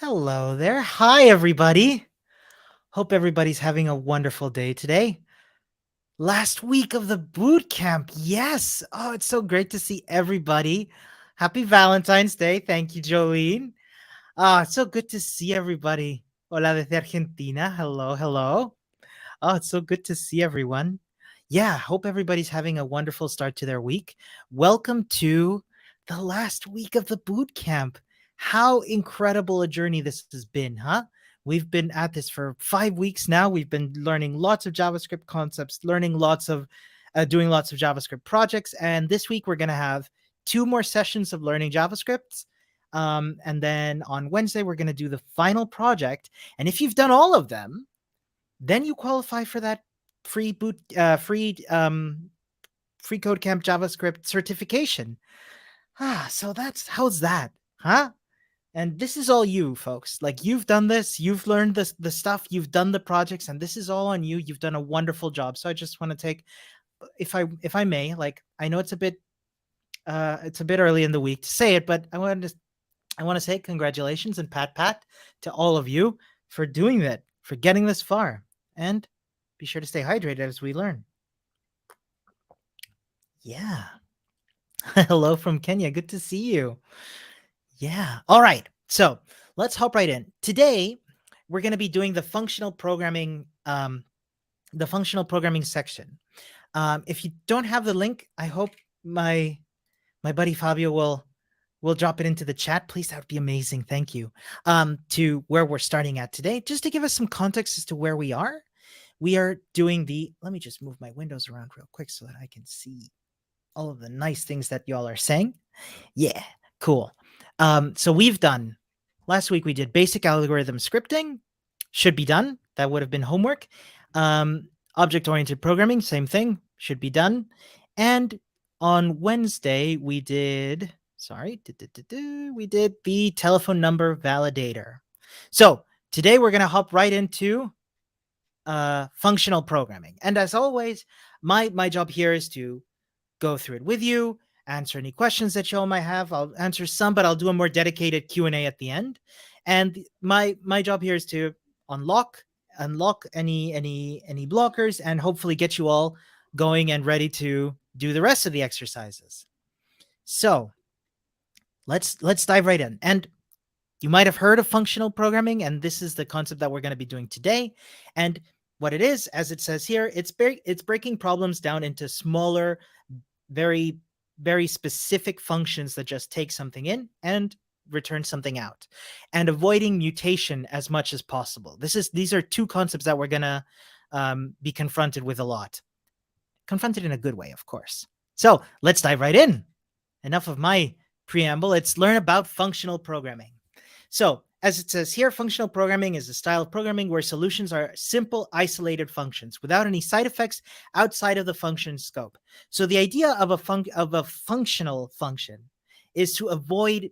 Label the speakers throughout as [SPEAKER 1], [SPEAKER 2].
[SPEAKER 1] Hello there. Hi, everybody. Hope everybody's having a wonderful day today. Last week of the boot camp. Yes. Oh, it's so great to see everybody. Happy Valentine's Day. Thank you, Jolene. It's so good to see everybody. Hola desde Argentina. Hello, hello. Oh, it's so good to see everyone. Yeah, hope everybody's having a wonderful start to their week. Welcome to the last week of the boot camp. How incredible a journey this has been, huh? We've been at this for 5 weeks now. We've been learning lots of JavaScript concepts, learning doing lots of JavaScript projects. And this week we're going to have 2 more sessions of learning JavaScript. And then on Wednesday, we're going to do the final project. And if you've done all of them, then you qualify for that FreeCodeCamp JavaScript certification. So how's that, huh? And this is all you, folks. Like, you've done this, you've learned the stuff, you've done the projects, and this is all on you. You've done a wonderful job. So I just want to take, if I may, like, I know it's a bit early in the week to say it, but I want to say congratulations and pat to all of you for doing that, for getting this far. And be sure to stay hydrated as we learn. Yeah. Hello from Kenya. Good to see you. Yeah. All right. So let's hop right in. Today, we're going to be doing the functional programming section. If you don't have the link, I hope my buddy Fabio will drop it into the chat. Please, that would be amazing. Thank you. To where we're starting at today, just to give us some context as to where we are. We are doing let me just move my windows around real quick so that I can see all of the nice things that y'all are saying. Yeah, cool. So last week we did basic algorithm scripting, should be done. That would have been homework. Object-oriented programming, same thing, should be done. And on Wednesday, we did the telephone number validator. So today we're going to hop right into functional programming. And as always, my job here is to go through it with you, answer any questions that y'all might have. I'll answer some, but I'll do a more dedicated Q&A at the end. And my job here is to unlock any blockers and hopefully get you all going and ready to do the rest of the exercises. So let's dive right in. And you might have heard of functional programming, and this is the concept that we're going to be doing today. And what it is, as it says here, it's breaking problems down into smaller, very, very specific functions that just take something in and return something out, and avoiding mutation as much as possible. These are 2 concepts that we're going to be confronted with a lot. Confronted in a good way, of course. So let's dive right in. Enough of my preamble. Let's learn about functional programming. So, as it says here, functional programming is a style of programming where solutions are simple, isolated functions without any side effects outside of the function scope. So the idea of a functional function is to avoid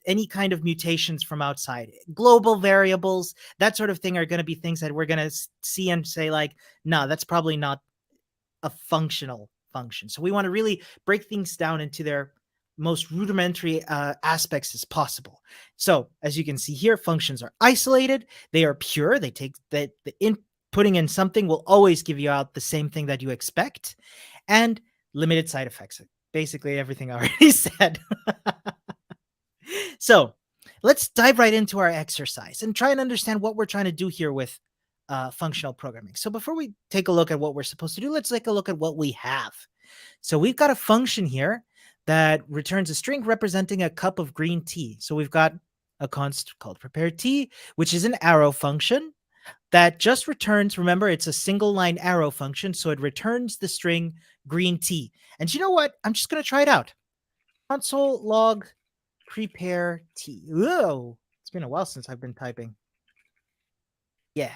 [SPEAKER 1] any kind of mutations from outside. Global variables, that sort of thing, are going to be things that we're going to see and say like, no, that's probably not a functional function. So we want to really break things down into their most rudimentary aspects as possible. So as you can see here, functions are isolated. They are pure. They take the inputting in something will always give you out the same thing that you expect, and limited side effects. Basically everything I already said. So let's dive right into our exercise and try and understand what we're trying to do here with functional programming. So before we take a look at what we're supposed to do, let's take a look at what we have. So we've got a function here that returns a string representing a cup of green tea. So we've got a const called prepare tea, which is an arrow function that just returns, remember, it's a single line arrow function, so it returns the string green tea. And you know what? I'm just going to try it out. Console log prepare tea. Whoa, it's been a while since I've been typing. Yeah.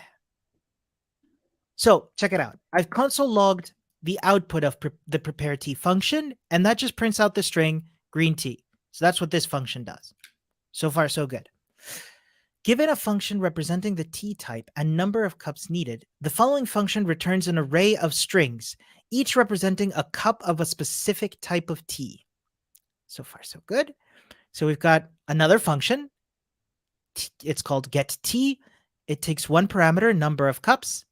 [SPEAKER 1] So check it out. I've console logged the output of the prepare tea function, and that just prints out the string green tea. So that's what this function does. So far, so good. Given a function representing the tea type and number of cups needed, the following function returns an array of strings, each representing a cup of a specific type of tea. So far, so good. So we've got another function it's called get t. It takes one parameter, number of cups,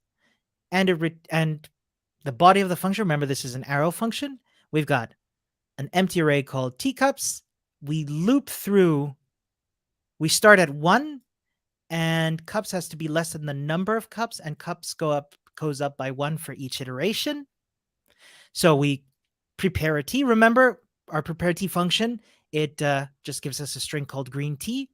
[SPEAKER 1] and the body of the function, remember this is an arrow function. We've got an empty array called tcups. We loop through, we start at 1, and cups has to be less than the number of cups, and cups goes up by 1 for each iteration. So we prepare a t. Remember our prepare t function, it just gives us a string called green t,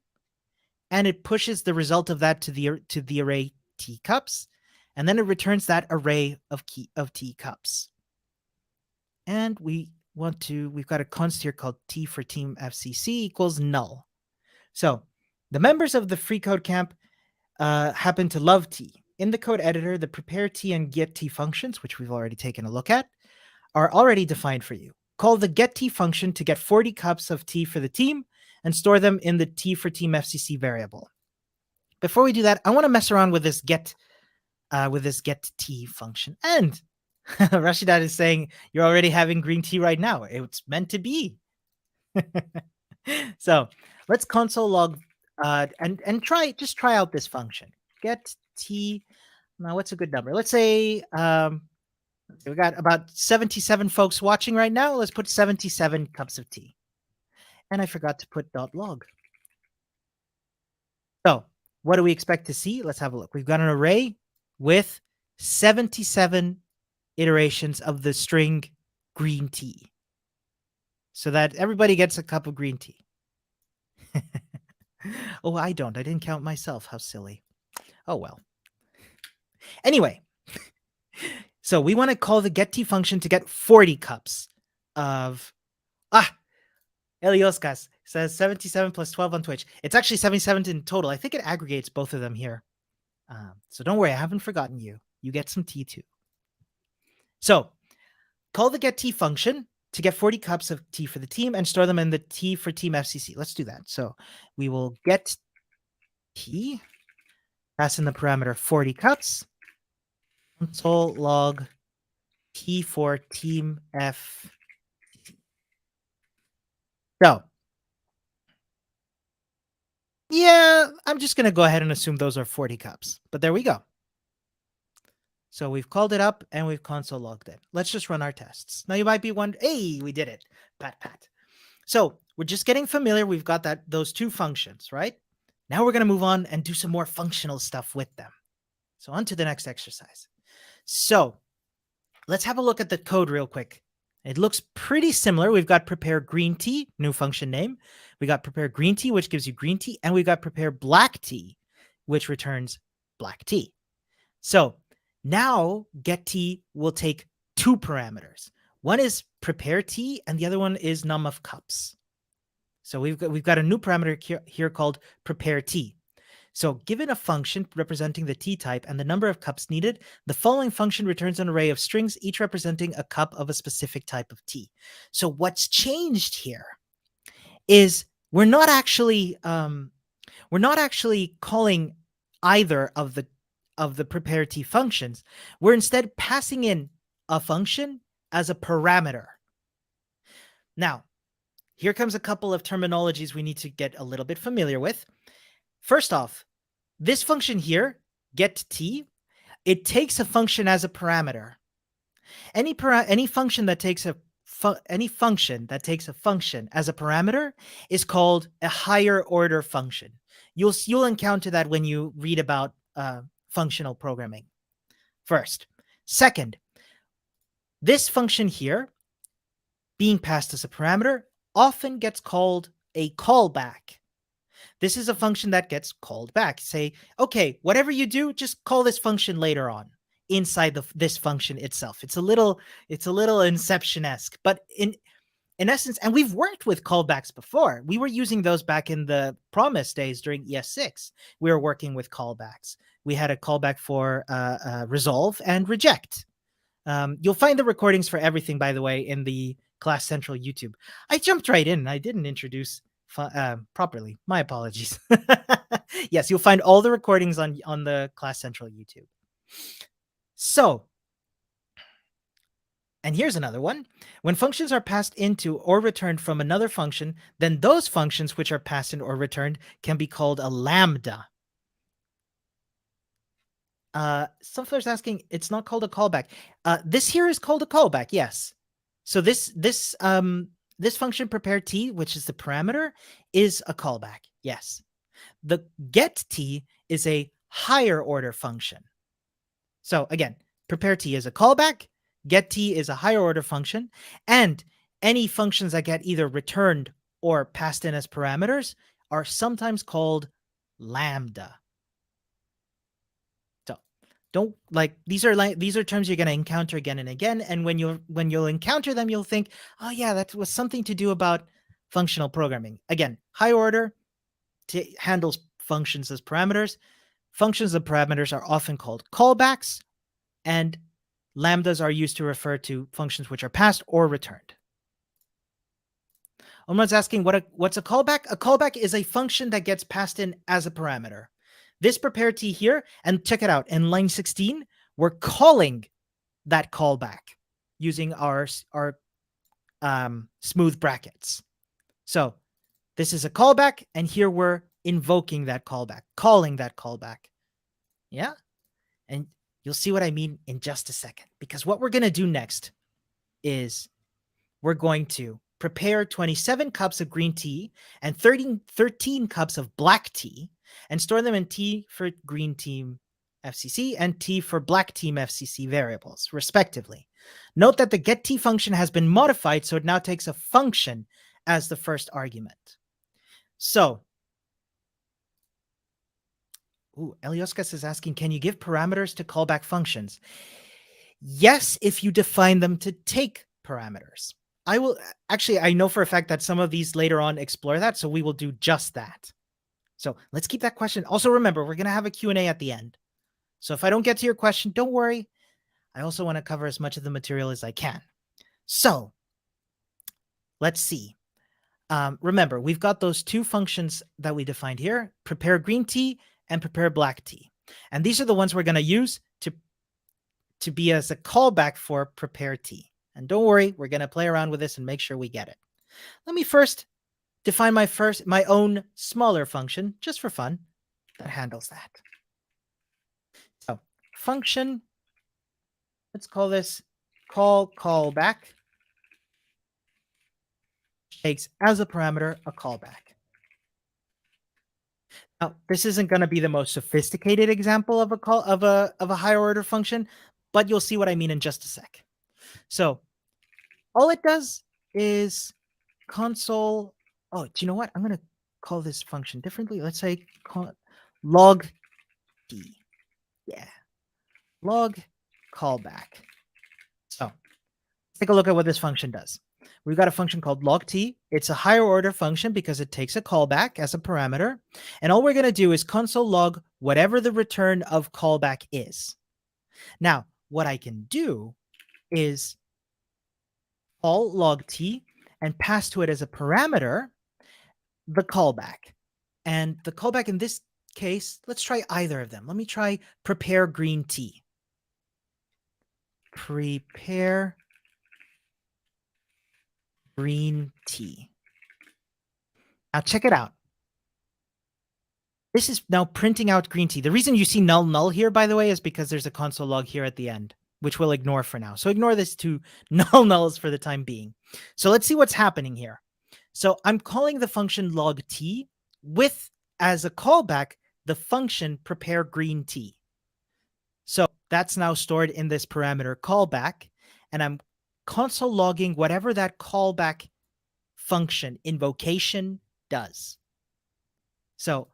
[SPEAKER 1] and it pushes the result of that to the array t cups, and then it returns that array of t cups. And we've got a const here called t for team FCC equals null. So the members of the FreeCodeCamp happen to love t. In the code editor, the prepare t and get t functions, which we've already taken a look at, are already defined for you. Call the get t function to get 40 cups of t for the team and store them in the t for team FCC variable. Before we do that, I want to mess around with this get t function. And Rashidat is saying you're already having green tea right now. It's meant to be. So let's console log and try out this function. Get t. Now, what's a good number? Let's say we got about 77 folks watching right now. Let's put 77 cups of tea. And I forgot to put .log. So what do we expect to see? Let's have a look. We've got an array with 77 iterations of the string green tea, so that everybody gets a cup of green tea. Oh, I didn't count myself. How silly. Oh, well. Anyway, so we want to call the get t function to get 40 cups of... Elioskas says 77 plus 12 on Twitch. It's actually 77 in total. I think it aggregates both of them here. So don't worry, I haven't forgotten you. You get some tea too. So call the get t function to get 40 cups of tea for the team and store them in the t for team FCC. Let's do that. So we will get t, pass in the parameter 40 cups, console log t for team f. So yeah, I'm just going to go ahead and assume those are 40 cups, but there we go. So we've called it up and we've console logged it. Let's just run our tests. Now you might be wondering, hey, we did it. Pat. So we're just getting familiar. We've got those two functions, right? Now we're going to move on and do some more functional stuff with them. So on to the next exercise. So let's have a look at the code real quick. It looks pretty similar. We've got prepare green tea, new function name. We got prepare green tea, which gives you green tea. And we got prepare black tea, which returns black tea. So now get t will take 2 parameters. One is prepare t and the other one is num of cups. So we've got a new parameter here called prepare t. So given a function representing the t type and the number of cups needed, the following function returns an array of strings, each representing a cup of a specific type of tea. So what's changed here is we're not actually calling either of the prepare t functions. We're instead passing in a function as a parameter. Now, here comes a couple of terminologies we need to get a little bit familiar with. First off, this function here, get t, it takes a function as a parameter. Any function that takes a function as a parameter is called a higher order function. You'll encounter that when you read about functional programming. First. Second, this function here, being passed as a parameter, often gets called a callback. This is a function that gets called back. Say, okay, whatever you do, just call this function later on inside this function itself. It's a little Inception-esque, but in essence, and we've worked with callbacks before. We were using those back in the Promise days during ES6. We were working with callbacks. We had a callback for resolve and reject. You'll find the recordings for everything, by the way, in the Class Central YouTube. I jumped right in. I didn't introduce properly. My apologies. Yes, you'll find all the recordings on the Class Central YouTube. So, And here's another one. When functions are passed into or returned from another function, then those functions which are passed in or returned can be called a lambda. Sunflower's asking, it's not called a callback. This here is called a callback, yes. So this function prepare t, which is the parameter, is a callback, yes. The get t is a higher order function. So again, prepare t is a callback, get t is a higher order function, and any functions that get either returned or passed in as parameters are sometimes called lambda. So don't these are terms you're going to encounter again and again, and when you'll encounter them, you'll think, oh yeah, that was something to do about functional programming. Again, high order handles functions as parameters. Functions and parameters are often called callbacks, and lambdas are used to refer to functions which are passed or returned. Someone's asking what's a callback? A callback is a function that gets passed in as a parameter. This prepare t here, and check it out. In line 16, we're calling that callback using our smooth brackets. So this is a callback, and here we're invoking that callback, calling that callback. Yeah? And you'll see what I mean in just a second, because what we're going to do next is we're going to prepare 27 cups of green tea and 13 cups of black tea and store them in T for green team FCC and T for black team FCC variables, respectively. Note that the getT function has been modified, so it now takes a function as the first argument. So, Elioskas is asking, can you give parameters to callback functions? Yes, if you define them to take parameters. I know for a fact that some of these later on explore that, so we will do just that. So let's keep that question. Also, remember, we're going to have a Q&A at the end. So if I don't get to your question, don't worry. I also want to cover as much of the material as I can. So let's see. Remember, we've got those two functions that we defined here, prepare green tea and prepare black tea. And these are the ones we're going to use to be as a callback for prepare tea. And don't worry, we're going to play around with this and make sure we get it. Let me first define my own smaller function, just for fun, that handles that. So function, let's call this callback, takes as a parameter a callback. Now, this isn't going to be the most sophisticated example of a higher order function, but you'll see what I mean in just a sec. So all it does is console. Oh, do you know what? I'm going to call this function differently. Let's say log t. Yeah. Log callback. So let's take a look at what this function does. We've got a function called log t. It's a higher order function because it takes a callback as a parameter. And all we're going to do is console log whatever the return of callback is. Now, what I can do is call log t and pass to it as a parameter the callback. And the callback in this case, let's try either of them. Let me try prepare green tea. Prepare green tea. Now check it out. This is now printing out green tea. The reason you see null here, by the way, is because there's a console log here at the end, which we'll ignore for now. So ignore this two nulls for the time being. So let's see what's happening here. So I'm calling the function log t with, as a callback, the function prepare green tea. So that's now stored in this parameter callback, and I'm console logging whatever that callback function invocation does. So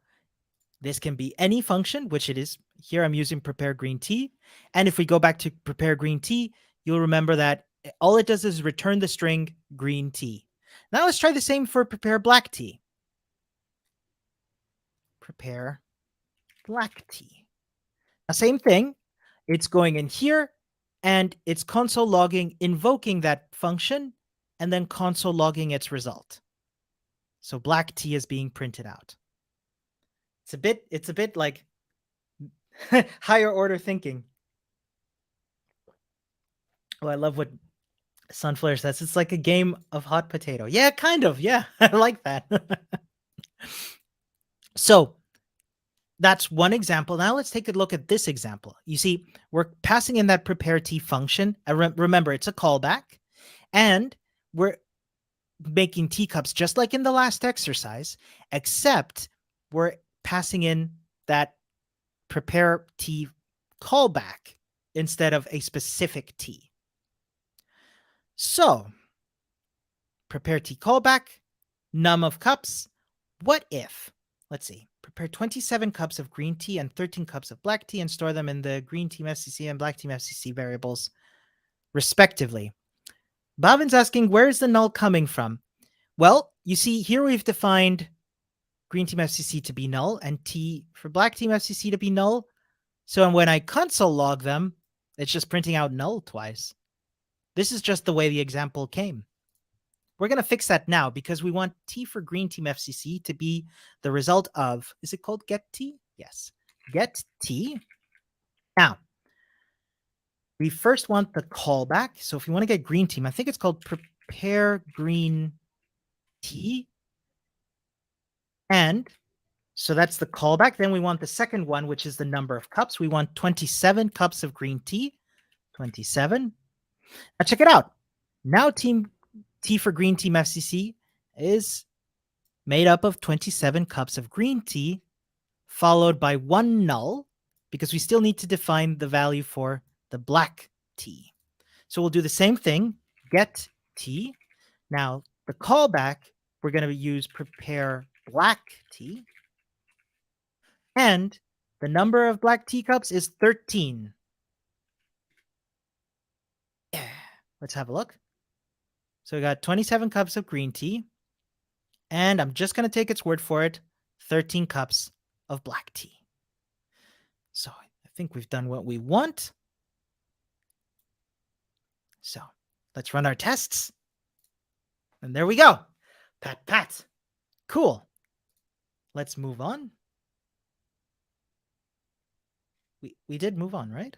[SPEAKER 1] this can be any function, which it is. Here I'm using prepare green tea. And if we go back to prepare green tea, you'll remember that all it does is return the string green tea. Now let's try the same for prepare black tea. Prepare black tea. Now, same thing. It's going in here, and it's console logging, invoking that function, and then console logging its result. So black tea is being printed out. It's a bit like higher order thinking. Oh, I love what Sunflower says it's like a game of hot potato. Yeah, kind of. Yeah, I like that. So that's one example. Now let's take a look at this example. You see, we're passing in that prepare T function. Remember, it's a callback, and we're making teacups just like in the last exercise, except we're passing in that prepare T callback instead of a specific T. So prepare T callback, num of cups. What if, let's see, prepare 27 cups of green tea and 13 cups of black tea and store them in the green team FCC and black team FCC variables, respectively. Bhavin's asking, where is the null coming from? Well, you see here we've defined green team FCC to be null and T for black team FCC to be null. So when I console log them, it's just printing out null twice. This is just the way the example came. We're going to fix that now because we want T for green team FCC to be the result of, is it called get T? Yes, get T. Now, we first want the callback. So if you want to get green team, I think it's called prepare green T. And so that's the callback. Then we want the second one, which is the number of cups. We want 27 cups of green tea. 27. Now check it out. Now T for green team FCC is made up of 27 cups of green tea, followed by one null, because we still need to define the value for the black tea. So we'll do the same thing, get tea. Now the callback, we're going to use prepare black tea. And the number of black teacups is 13. Yeah. Let's have a look. So we got 27 cups of green tea. And I'm just going to take its word for it, 13 cups of black tea. So I think we've done what we want. So let's run our tests. And there we go. Pat, pat. Cool. Let's move on. We did move on, right?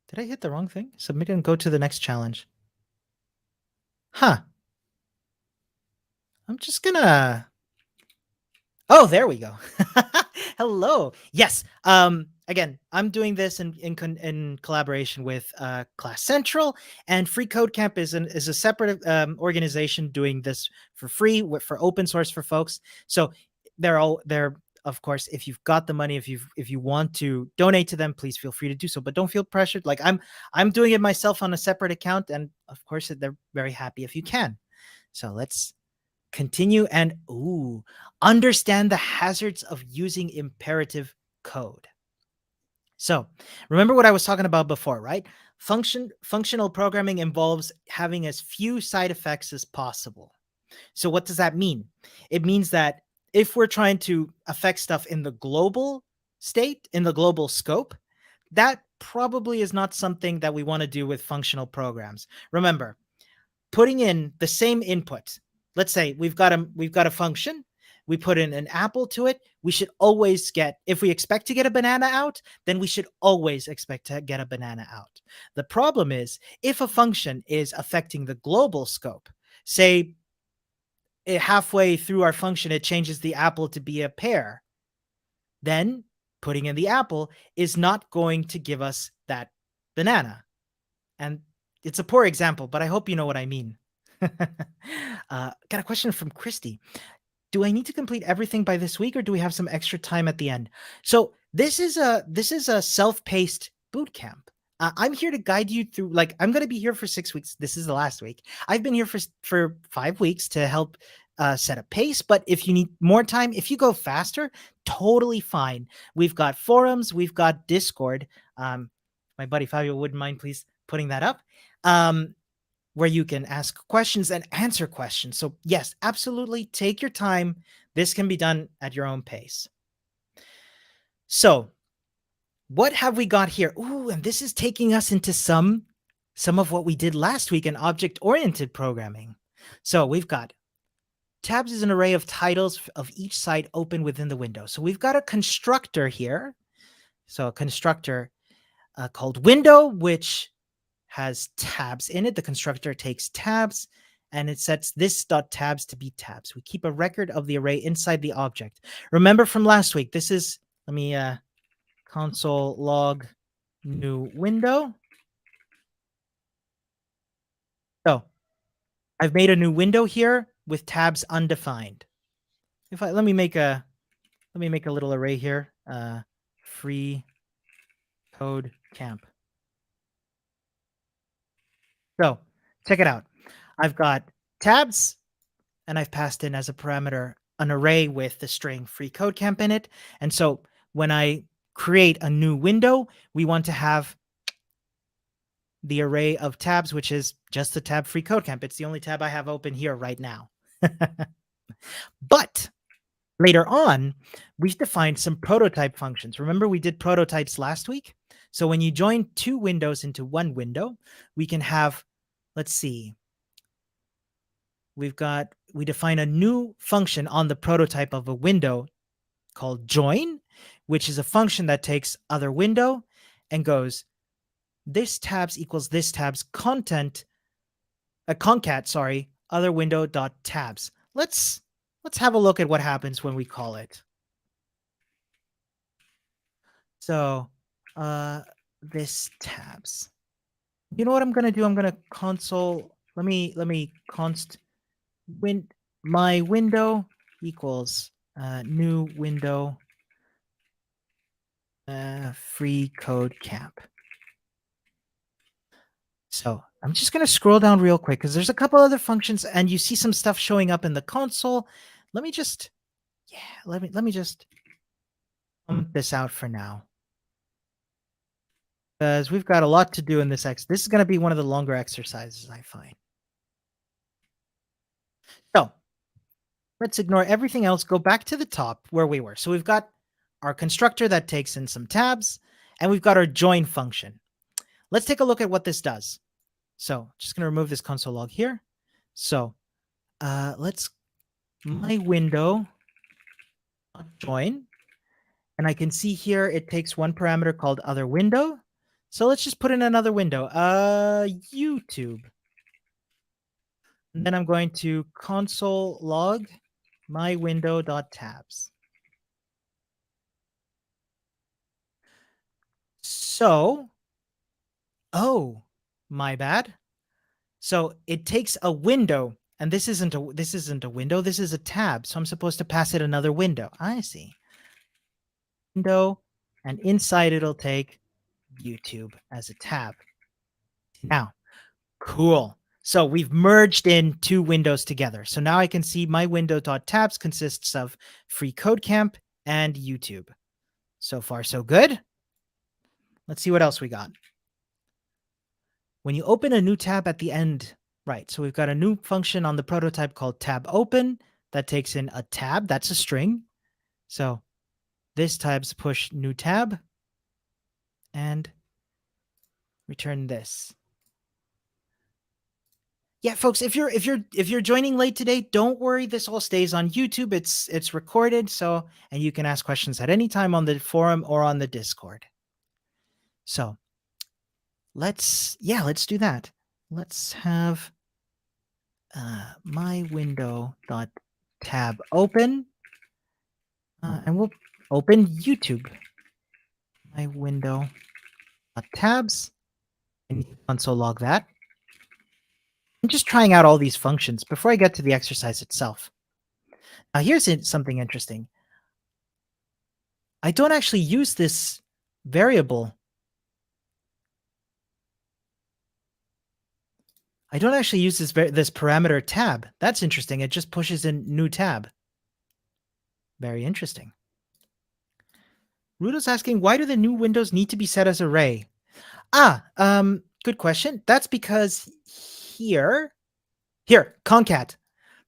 [SPEAKER 1] Did I hit the wrong thing? Submit and go to the next challenge. Huh. I'm just gonna... Oh, there we go. Hello. Yes. Again, I'm doing this in collaboration with Class Central, and FreeCodeCamp is a separate organization doing this for free, for open source for folks. So they're of course, if you've got the money, if you want to donate to them, please feel free to do so. But don't feel pressured. Like I'm doing it myself on a separate account, and of course they're very happy if you can. So let's continue and understand the hazards of using imperative code. So remember what I was talking about before, right? Functional programming involves having as few side effects as possible. So what does that mean? It means that if we're trying to affect stuff in the global state, in the global scope, that probably is not something that we want to do with functional programs. Remember, putting in the same input. Let's say we've got a function, we put in an apple to it. We should always get, if we expect to get a banana out, then we should always expect to get a banana out. The problem is if a function is affecting the global scope, say halfway through our function, it changes the apple to be a pear, then putting in the apple is not going to give us that banana. And it's a poor example, but I hope you know what I mean. Got a question from Christy. Do I need to complete everything by this week, or do we have some extra time at the end? So this is a self-paced boot camp. I'm here to guide you through, like, I'm going to be here for 6 weeks. This is the last week. I've been here for 5 weeks to help set a pace. But if you need more time, if you go faster, totally fine. We've got forums. We've got Discord. My buddy Fabio wouldn't mind please putting that up. Where you can ask questions and answer questions. So yes, absolutely take your time. This can be done at your own pace. So what have we got here? Ooh, and this is taking us into some of what we did last week in object-oriented programming. So we've got tabs is an array of titles of each site open within the window. So we've got a constructor here. So a constructor called window, which has tabs in it. The constructor takes tabs and it sets this dot tabs to be tabs. We keep a record of the array inside the object. Remember from last week, this is, let me console log new window. So I've made a new window here with tabs undefined. If I let me make a little array here. FreeCodeCamp. So check it out. I've got tabs and I've passed in as a parameter an array with the string FreeCodeCamp in it. And so when I create a new window, we want to have the array of tabs, which is just the tab FreeCodeCamp. It's the only tab I have open here right now. But later on, we've defined some prototype functions. Remember, we did prototypes last week? So when you join two windows into one window, we can have, let's see, we define a new function on the prototype of a window called join, which is a function that takes other window and goes, this tabs equals this tabs concat, other window dot tabs. Let's have a look at what happens when we call it. So this tabs. You know what I'm gonna do? I'm gonna console. Let me const my window equals new window FreeCodeCamp. So I'm just going to scroll down real quick because there's a couple other functions and you see some stuff showing up in the console. Let me just pump this out for now, because we've got a lot to do in this This is going to be one of the longer exercises, I find. So let's ignore everything else. Go back to the top where we were. So we've got our constructor that takes in some tabs, and we've got our join function. Let's take a look at what this does. So just going to remove this console log here. So let's my window join, and I can see here it takes one parameter called other window. So let's just put in another window, YouTube. And then I'm going to console log my window.tabs. So, oh, my bad. So it takes a window, and this isn't a window, this is a tab. So I'm supposed to pass it another window. I see. Window, and inside it'll take YouTube as a tab. Now, cool. So we've merged in two windows together. So now I can see my window.tabs consists of FreeCodeCamp and YouTube. So far, so good. Let's see what else we got. When you open a new tab at the end, right, so we've got a new function on the prototype called tab open that takes in a tab. That's a string. So this tabs push new tab and return this. Yeah, folks, if you're joining late today, don't worry. This all stays on YouTube. It's recorded, so and you can ask questions at any time on the forum or on the Discord. So let's do that. Let's have my window.tab open, and we'll open YouTube. My window.tabs, and console log that. I'm just trying out all these functions before I get to the exercise itself. Now, here's something interesting. I don't actually use this variable. I don't actually use this parameter tab. That's interesting. It just pushes in new tab. Very interesting. Rudo's asking, why do the new windows need to be set as array? Good question. That's because here, concat.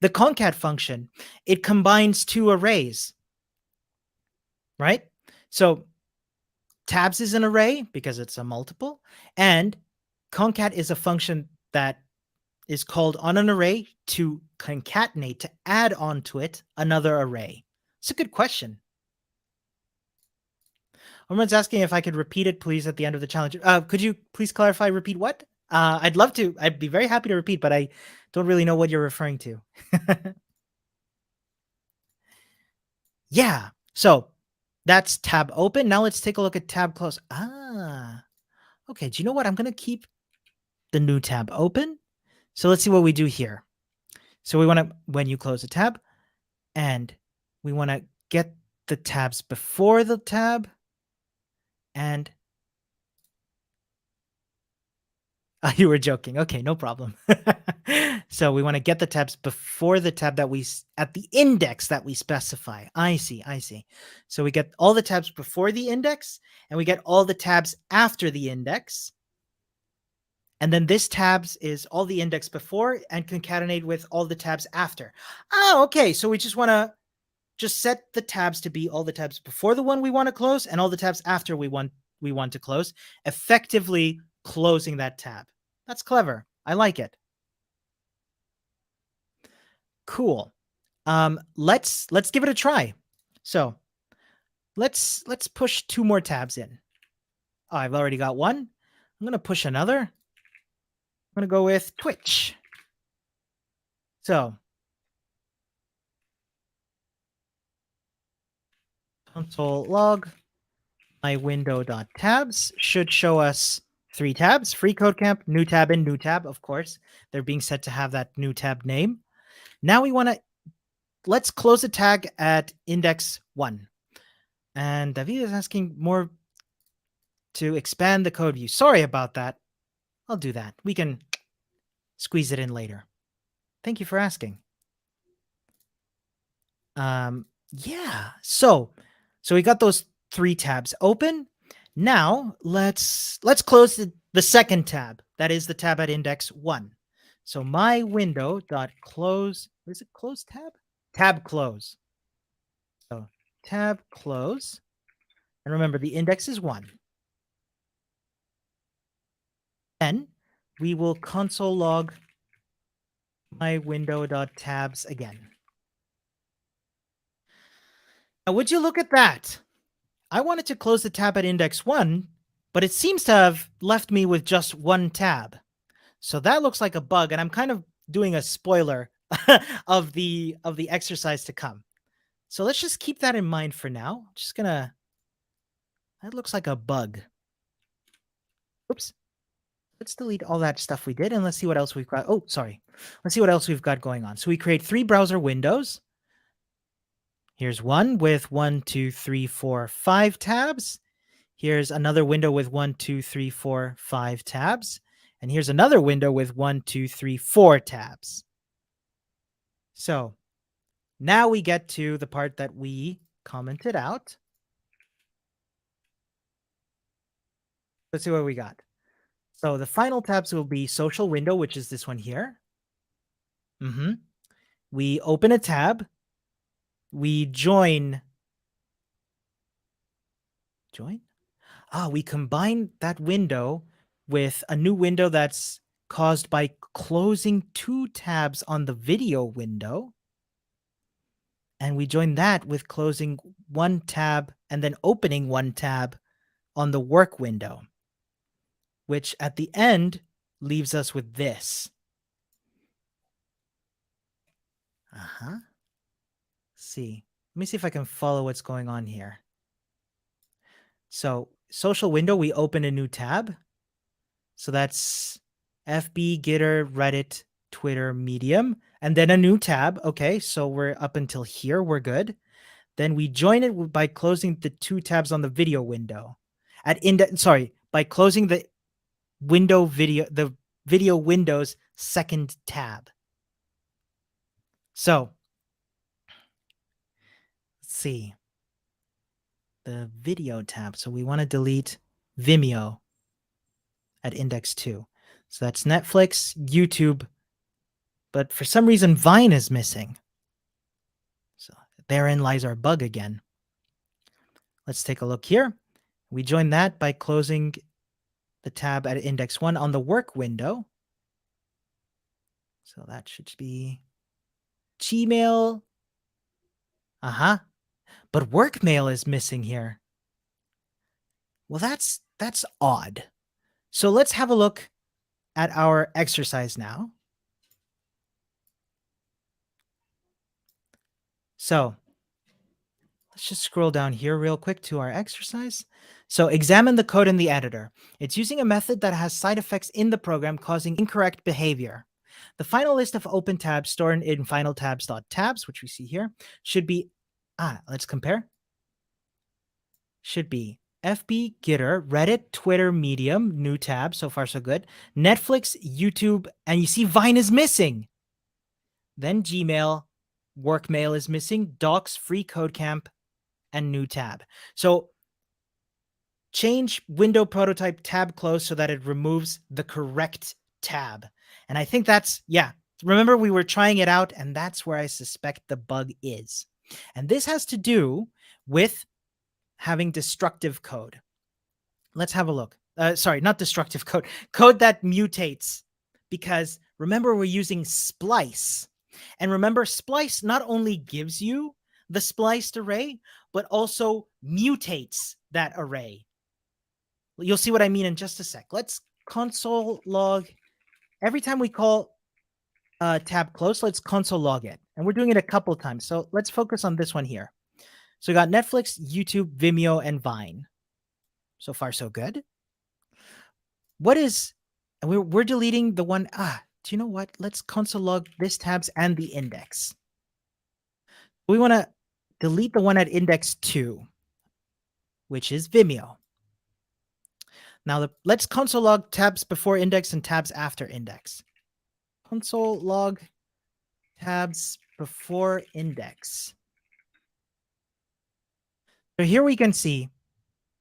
[SPEAKER 1] The concat function, it combines two arrays, right? So tabs is an array because it's a multiple, and concat is a function that is called on an array to concatenate, to add onto it another array. It's a good question. Someone's asking if I could repeat it, please, at the end of the challenge. Could you please clarify, repeat what? I'd love to. I'd be very happy to repeat, but I don't really know what you're referring to. Yeah. So that's tab open. Now let's take a look at tab close. Okay. Do you know what? I'm going to keep the new tab open. So let's see what we do here. So we want to, when you close a tab, and we want to get the tabs before the tab, and you were joking. Okay, no problem. So we want to get the tabs before the tab that at the index that we specify. I see. So we get all the tabs before the index, and we get all the tabs after the index. And then this tabs is all the index before and concatenate with all the tabs after. Oh, okay. So we just want to just set the tabs to be all the tabs before the one we want to close and all the tabs after we want to close, effectively closing that tab. That's clever. I like it. Cool. Let's give it a try. So let's push 2 more tabs in. Oh, I've already got one. I'm going to push another. I'm going to go with Twitch. So console log my window.tabs should show us 3 tabs: FreeCodeCamp, new tab, and new tab. Of course, they're being set to have that new tab name. Now we want to, let's close a tag at index 1. And David is asking more to expand the code view. Sorry about that. I'll do that. We can squeeze it in later. Thank you for asking. Yeah. So we got those 3 tabs open. Now let's close the second tab. That is the tab at index 1. So my window dot close. Is it close tab? Tab close. So tab close. And remember, the index is 1. Then we will console log my window.tabs again. Now, would you look at that? I wanted to close the tab at index 1, but it seems to have left me with just 1 tab. So that looks like a bug, and I'm kind of doing a spoiler of the exercise to come. So let's just keep that in mind for now. Just gonna, that looks like a bug. Oops. Let's delete all that stuff we did, and let's see what else we've got. Oh, sorry. Let's see what else we've got going on. So we create 3 browser windows. Here's one with 1, 2, 3, 4, 5 tabs. Here's another window with 1, 2, 3, 4, 5 tabs. And here's another window with 1, 2, 3, 4 tabs. So now we get to the part that we commented out. Let's see what we got. So the final tabs will be social window, which is this one here. We open a tab. We join. We combine that window with a new window that's caused by closing 2 tabs on the video window. And we join that with closing 1 tab and then opening 1 tab on the work window, which at the end leaves us with this. Let's see. Let me see if I can follow what's going on here. So social window, we open a new tab. So that's FB, Gitter, Reddit, Twitter, Medium, and then a new tab. Okay, so we're up until here. We're good. Then we join it by closing the 2 tabs on the video window. By closing the video window's second tab. So let's see. The video tab. So we want to delete Vimeo at index 2. So that's Netflix, YouTube, but for some reason Vine is missing. So therein lies our bug again. Let's take a look here. We join that by closing the tab at index 1 on the work window. So that should be Gmail. But work mail is missing here. Well, that's odd. So let's have a look at our exercise now. So let's just scroll down here real quick to our exercise. So examine the code in the editor. It's using a method that has side effects in the program causing incorrect behavior. The final list of open tabs stored in final tabs.tabs, which we see here, should be, let's compare. Should be FB, Gitter, Reddit, Twitter, Medium, new tab, so far so good, Netflix, YouTube, and you see Vine is missing. Then Gmail, Workmail is missing, Docs, FreeCodeCamp, and new tab. So change window prototype tab close so that it removes the correct tab. And I think that's, remember we were trying it out, and that's where I suspect the bug is. And this has to do with having destructive code. Let's have a look. Sorry, not destructive code, code that mutates, because remember we're using splice. And remember, splice not only gives you the spliced array, but also mutates that array. You'll see what I mean in just a sec. Let's console log. Every time we call tab close, let's console log it. And we're doing it a couple times. So let's focus on this one here. So we got Netflix, YouTube, Vimeo, and Vine. So far, so good. What is, and we're deleting the one, do you know what? Let's console log this tabs and the index. We want to delete the one at index 2, which is Vimeo. Now let's console log tabs before index and tabs after index. Console log tabs before index. So here we can see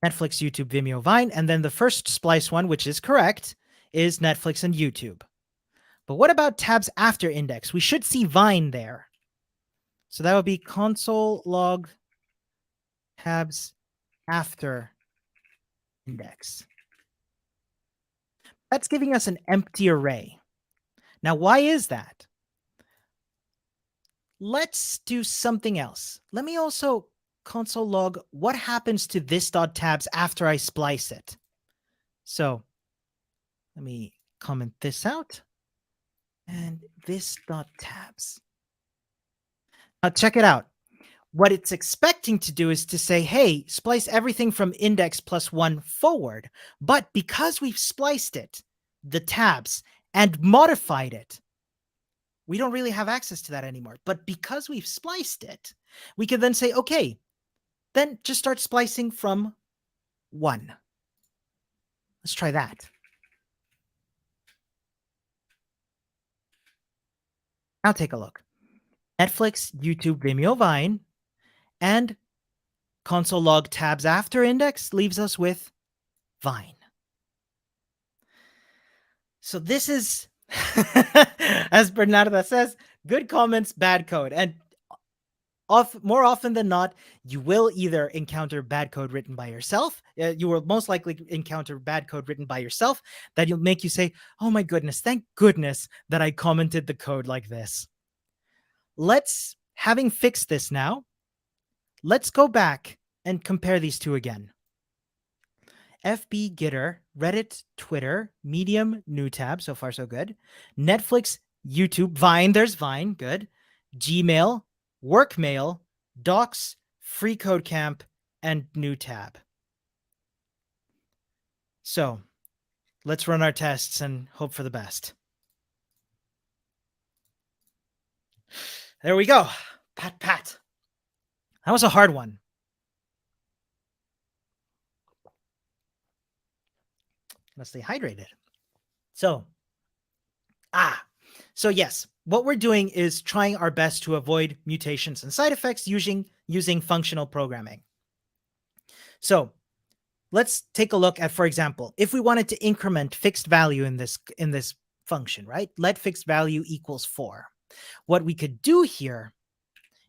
[SPEAKER 1] Netflix, YouTube, Vimeo, Vine, and then the first splice one, which is correct, is Netflix and YouTube. But what about tabs after index? We should see Vine there. So that would be console log tabs after index. That's giving us an empty array. Now, why is that? Let's do something else. Let me also console log what happens to this .tabs after I splice it. So let me comment this out. And this .tabs. Now check it out. What it's expecting to do is to say, hey, splice everything from index +1 forward. But because we've spliced it, the tabs, and modified it, we don't really have access to that anymore. But because we've spliced it, we can then say, okay, then just start splicing from 1. Let's try that. Now take a look. Netflix, YouTube, Vimeo, Vine, and console log tabs after index leaves us with Vine. So this is, as Bernarda says, good comments, bad code. And more often than not, you will either encounter bad code written by yourself. You will most likely encounter bad code written by yourself that will make you say, oh my goodness, thank goodness that I commented the code like this. Having fixed this now, let's go back and compare these two again. FB, Gitter, Reddit, Twitter, Medium, new tab, so far so good. Netflix, YouTube, Vine, there's Vine, good. Gmail, Workmail, Docs, FreeCodeCamp, and new tab. So let's run our tests and hope for the best. There we go. Pat. That was a hard one. Let's stay hydrated. So yes, what we're doing is trying our best to avoid mutations and side effects using functional programming. So let's take a look at, for example, if we wanted to increment fixed value in this function, right? Let fixed value equals 4. What we could do here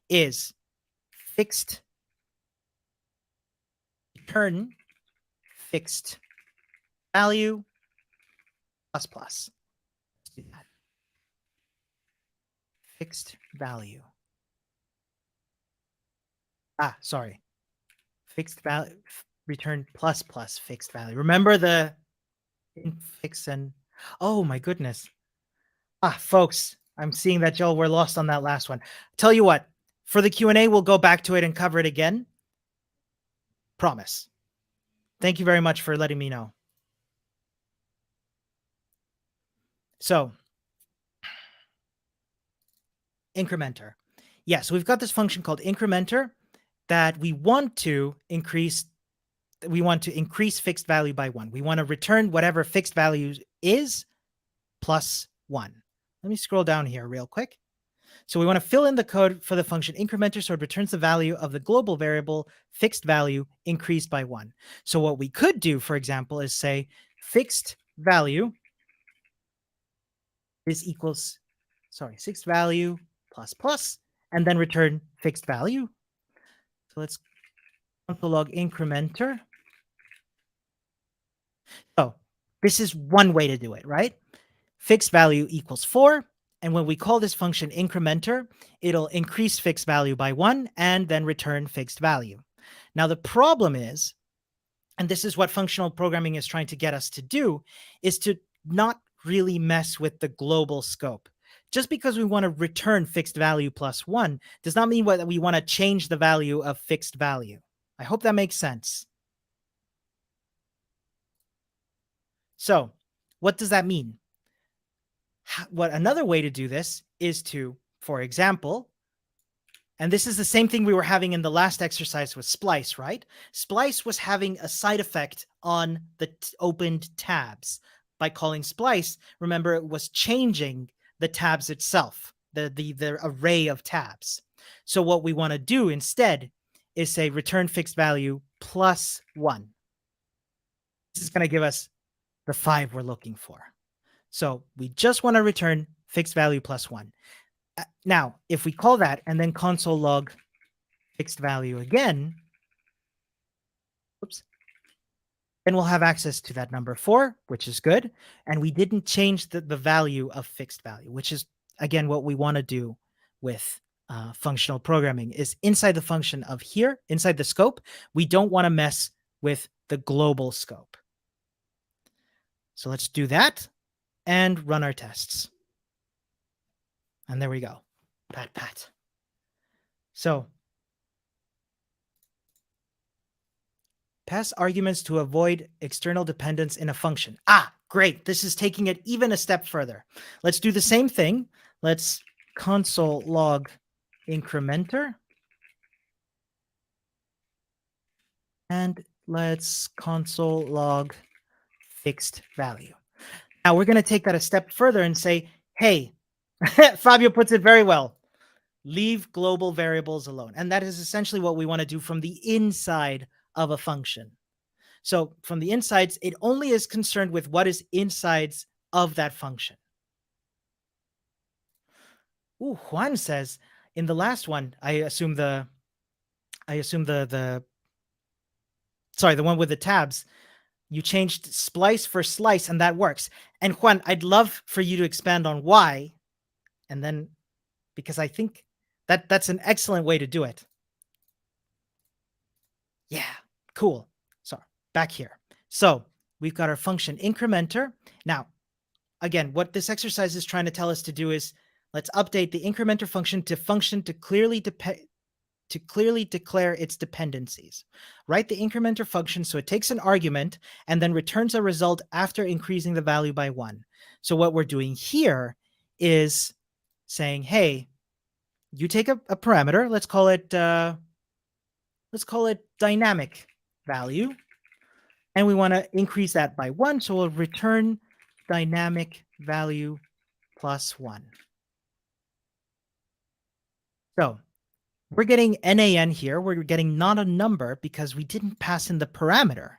[SPEAKER 1] is fixed return fixed value plus plus. Let's do that. Fixed value. Sorry. Fixed value return plus plus fixed value. Remember the fix and Oh my goodness. Folks, I'm seeing that y'all were lost on that last one. Tell you what, for the Q&A, we'll go back to it and cover it again. Promise. Thank you very much for letting me know. So, incrementer. Yes, we've got this function called incrementer that we want to increase fixed value by 1. We want to return whatever fixed value is plus 1. Let me scroll down here real quick. So we want to fill in the code for the function incrementer so it returns the value of the global variable fixed value increased by 1. So what we could do, for example, is say fixed value fixed value plus plus, and then return fixed value. So let's console log incrementer. So this is one way to do it, right? Fixed value equals 4. And when we call this function incrementer, it'll increase fixed value by 1 and then return fixed value. Now, the problem is, and this is what functional programming is trying to get us to do, is to not really mess with the global scope. Just because we want to return fixed value plus 1 does not mean that we want to change the value of fixed value. I hope that makes sense. So what does that mean? What another way to do this is to, for example, and this is the same thing we were having in the last exercise with Splice, right? Splice was having a side effect on the opened tabs. By calling Splice, remember, it was changing the tabs itself, the array of tabs. So what we want to do instead is say return fixed value plus 1. This is going to give us the 5 we're looking for. So we just want to return fixed value plus 1. Now, if we call that and then console log fixed value again, then we'll have access to that number 4, which is good. And we didn't change the value of fixed value, which is, again, what we want to do with functional programming is inside the function of here, inside the scope, we don't want to mess with the global scope. So let's do that and run our tests. And there we go. Pat. So pass arguments to avoid external dependence in a function. Great. This is taking it even a step further. Let's do the same thing. Let's console log incrementer. And let's console log fixed value. Now we're going to take that a step further and say, hey, Fabio puts it very well. Leave global variables alone. And that is essentially what we want to do from the inside of a function. So from the insides, it only is concerned with what is insides of that function. Juan says in the last one, the one with the tabs, you changed splice for slice and that works. And Juan, I'd love for you to expand on why. And then, because I think that's an excellent way to do it. Yeah, cool. So back here. So we've got our function incrementer. Now, again, what this exercise is trying to tell us to do is let's update the incrementer function to clearly declare its dependencies. Write the incrementer function so it takes an argument and then returns a result after increasing the value by 1. So what we're doing here is saying, hey, you take a parameter, let's call it dynamic value, and we want to increase that by 1, so we'll return dynamic value plus 1. So we're getting NaN here. We're getting not a number because we didn't pass in the parameter.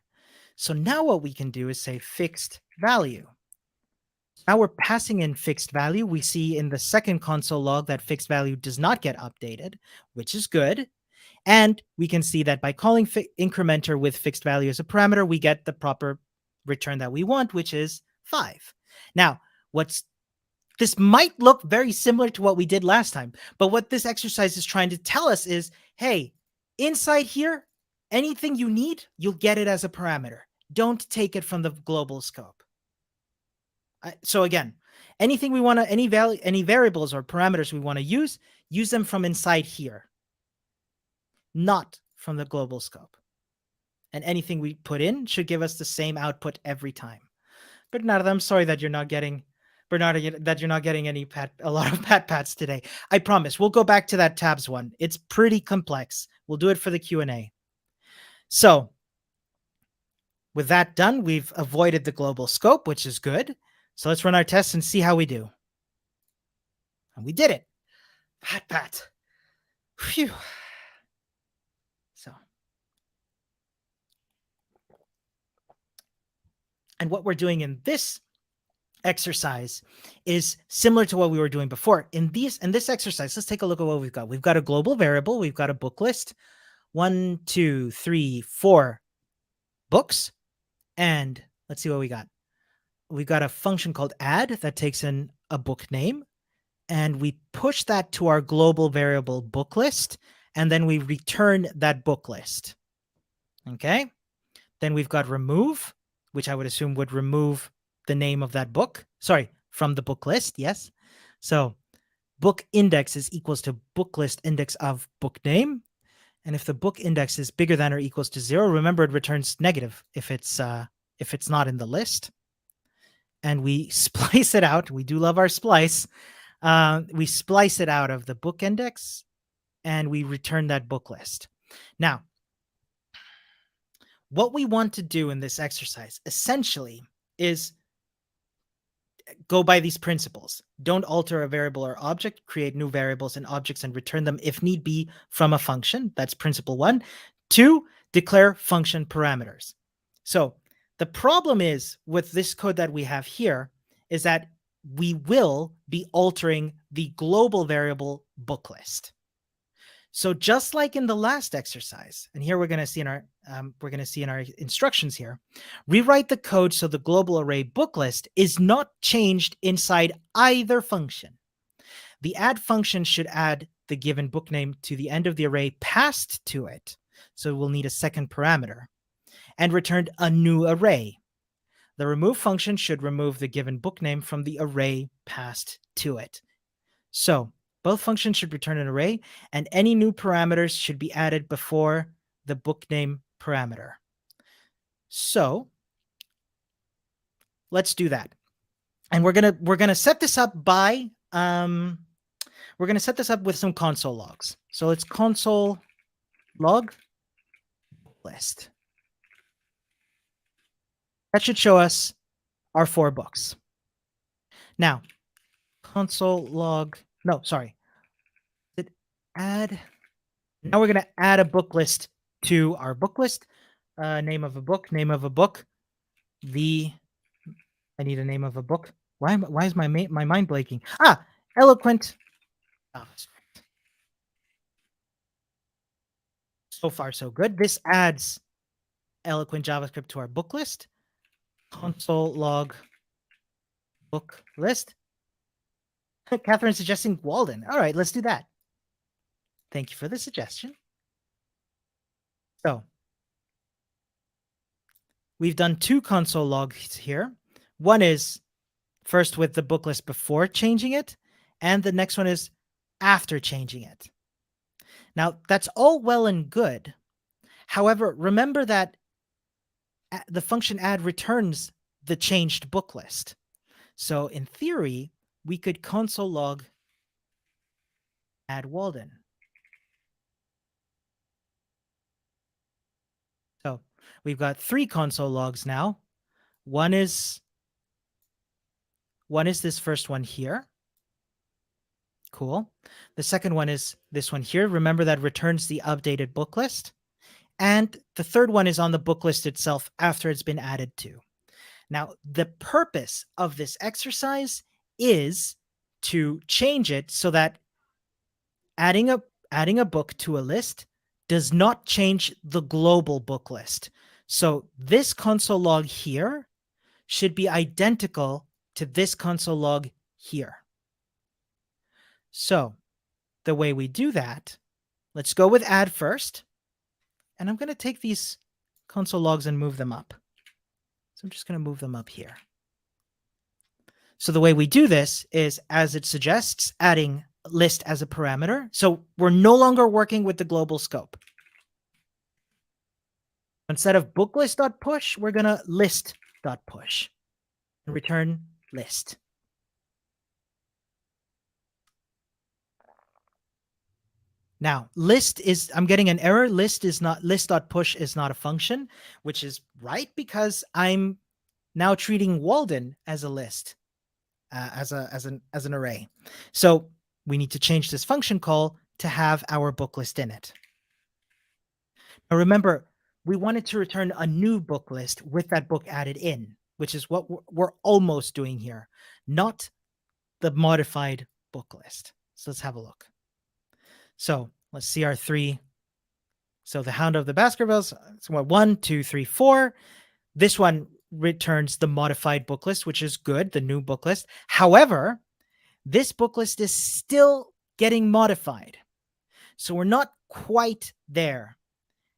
[SPEAKER 1] So now what we can do is say fixed value. Now we're passing in fixed value. We see in the second console log that fixed value does not get updated, which is good. And we can see that by calling incrementer with fixed value as a parameter, we get the proper return that we want, which is 5. Now, this might look very similar to what we did last time, but what this exercise is trying to tell us is, hey, inside here, anything you need, you'll get it as a parameter. Don't take it from the global scope. So again, anything we want to, any variables or parameters we want to use them from inside here, not from the global scope. And anything we put in should give us the same output every time. Bernardo, I'm sorry that you're not getting a lot of pats today. I promise we'll go back to that tabs one. It's pretty complex. We'll do it for the Q&A. So with that done, we've avoided the global scope, which is good. So let's run our tests and see how we do. And we did it. Pat. Phew. So. And what we're doing in this exercise is similar to what we were doing before. In this exercise, let's take a look at what we've got. We've got a global variable. We've got a book list. 1, 2, 3, 4 books. And let's see what we got. We've got a function called add that takes in a book name. And we push that to our global variable book list. And then we return that book list. Okay. Then we've got remove, which I would assume would remove the name of that book. Sorry, from the book list. Yes. So book index is equals to book list index of book name. And if the book index is bigger than or equals to 0, remember it returns negative if it's not in the list. And we splice it out. We do love our splice. We splice it out of the book index and we return that book list. Now, what we want to do in this exercise essentially is go by these principles. Don't alter a variable or object, create new variables and objects and return them if need be from a function. That's principle 1. 2, declare function parameters. So the problem is with this code that we have here is that we will be altering the global variable book list. So just like in the last exercise, and here we're going to see in our instructions here, rewrite the code so the global array book list is not changed inside either function. The add function should add the given book name to the end of the array passed to it. So we'll need a second parameter and return a new array. The remove function should remove the given book name from the array passed to it. So both functions should return an array, and any new parameters should be added before the book name parameter. So let's do that. And we're gonna set this up by we're gonna set this up with some console logs. So let's console log list. That should show us our 4 books. Now, console log. No, sorry. Did add. Now we're going to add a book list to our book list. Name of a book. I need a name of a book. Why is my mind blanking? Eloquent. So far, so good. This adds Eloquent JavaScript to our book list. Console log book list. Catherine suggesting Walden. All right, let's do that. Thank you for the suggestion. So we've done 2 console logs here. One is first with the book list before changing it, and the next one is after changing it. Now, that's all well and good. However, remember that the function add returns the changed book list. So in theory, we could console log add Walden. So we've got 3 console logs now. One is this first one here. Cool. The second one is this one here. Remember that returns the updated book list. And the third one is on the book list itself after it's been added to. Now, the purpose of this exercise is to change it so that adding a book to a list does not change the global book list. So this console log here should be identical to this console log here. So the way we do that, let's go with add first. And I'm going to take these console logs and move them up. So I'm just going to move them up here. So the way we do this is, as it suggests, adding list as a parameter. So we're no longer working with the global scope. Instead of booklist.push, we're going to list.push and return list. Now, I'm getting an error. List.push is not a function, which is right because I'm now treating Walden as a list, as an array. So we need to change this function call to have our book list in it. Now remember, we wanted to return a new book list with that book added in, which is what we're almost doing here, not the modified book list. So let's have a look. So let's see our 3. So the Hound of the Baskervilles, so 1, 2, 3, 4. This one returns the modified book list, which is good, the new book list. However, this book list is still getting modified. So we're not quite there.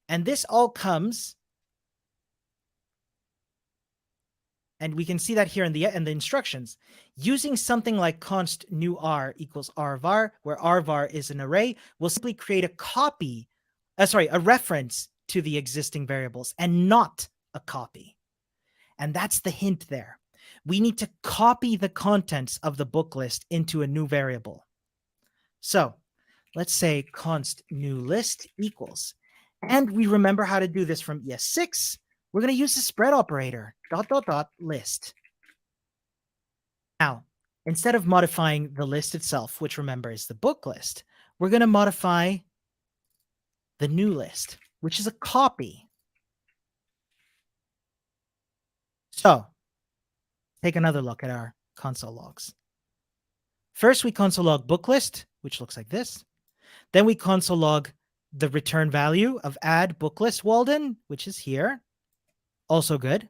[SPEAKER 1] And this all comes, and we can see that here in the instructions, using something like const new r equals rvar, where rvar is an array, we'll simply create a reference to the existing variables and not a copy. And that's the hint there. We need to copy the contents of the book list into a new variable. So let's say const new list equals, and we remember how to do this from ES6. We're going to use the spread operator, ... list. Now, instead of modifying the list itself, which remember is the book list, we're going to modify the new list, which is a copy. So take another look at our console logs. First, we console log book list, which looks like this. Then we console log the return value of add book list Walden, which is here. Also good.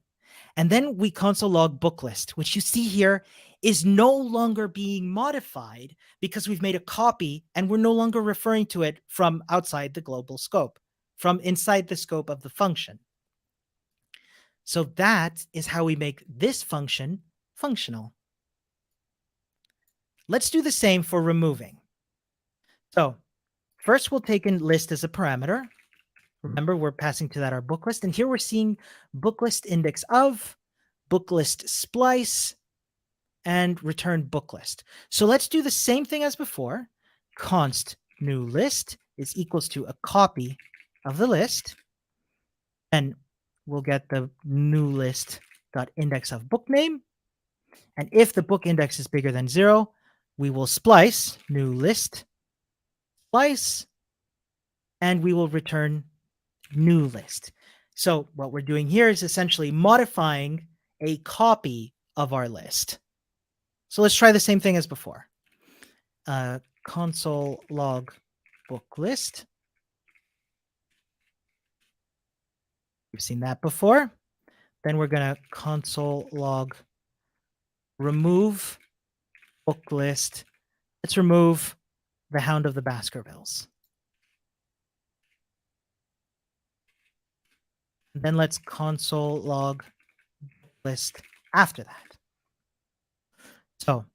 [SPEAKER 1] And then we console log book list, which you see here is no longer being modified because we've made a copy and we're no longer referring to it from outside the global scope, from inside the scope of the function. So that is how we make this function functional. Let's do the same for removing. So first, we'll take in list as a parameter. Remember, we're passing to that our book list. And here we're seeing book list index of, book list splice, and return book list. So let's do the same thing as before. Const new list is equals to a copy of the list. And we'll get the new list dot index of book name. And if the book index is bigger than 0, we will splice new list splice, and we will return new list. So what we're doing here is essentially modifying a copy of our list. So let's try the same thing as before. Console log book list. We've seen that before. Then we're going to console log remove book list. Let's remove the Hound of the Baskervilles. And then let's console log list after that. So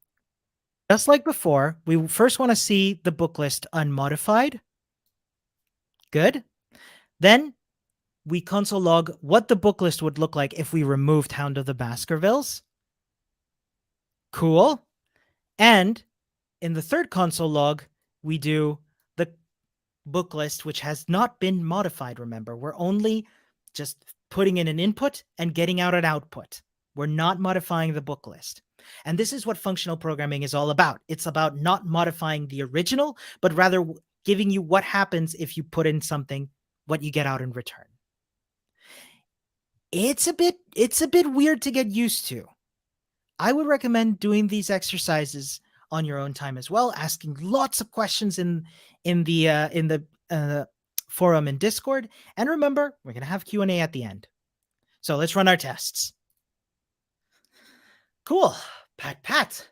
[SPEAKER 1] just like before, we first want to see the book list unmodified. Good. Then we console log what the book list would look like if we removed Hound of the Baskervilles. Cool. And in the third console log, we do the book list, which has not been modified. Remember, we're only just putting in an input and getting out an output. We're not modifying the book list. And this is what functional programming is all about. It's about not modifying the original, but rather giving you what happens if you put in something, what you get out in return. It's a bit weird to get used to. I would recommend doing these exercises on your own time as well, asking lots of questions in the forum and Discord. And remember, we're going to have Q&A at the end. So let's run our tests. Cool. Pat.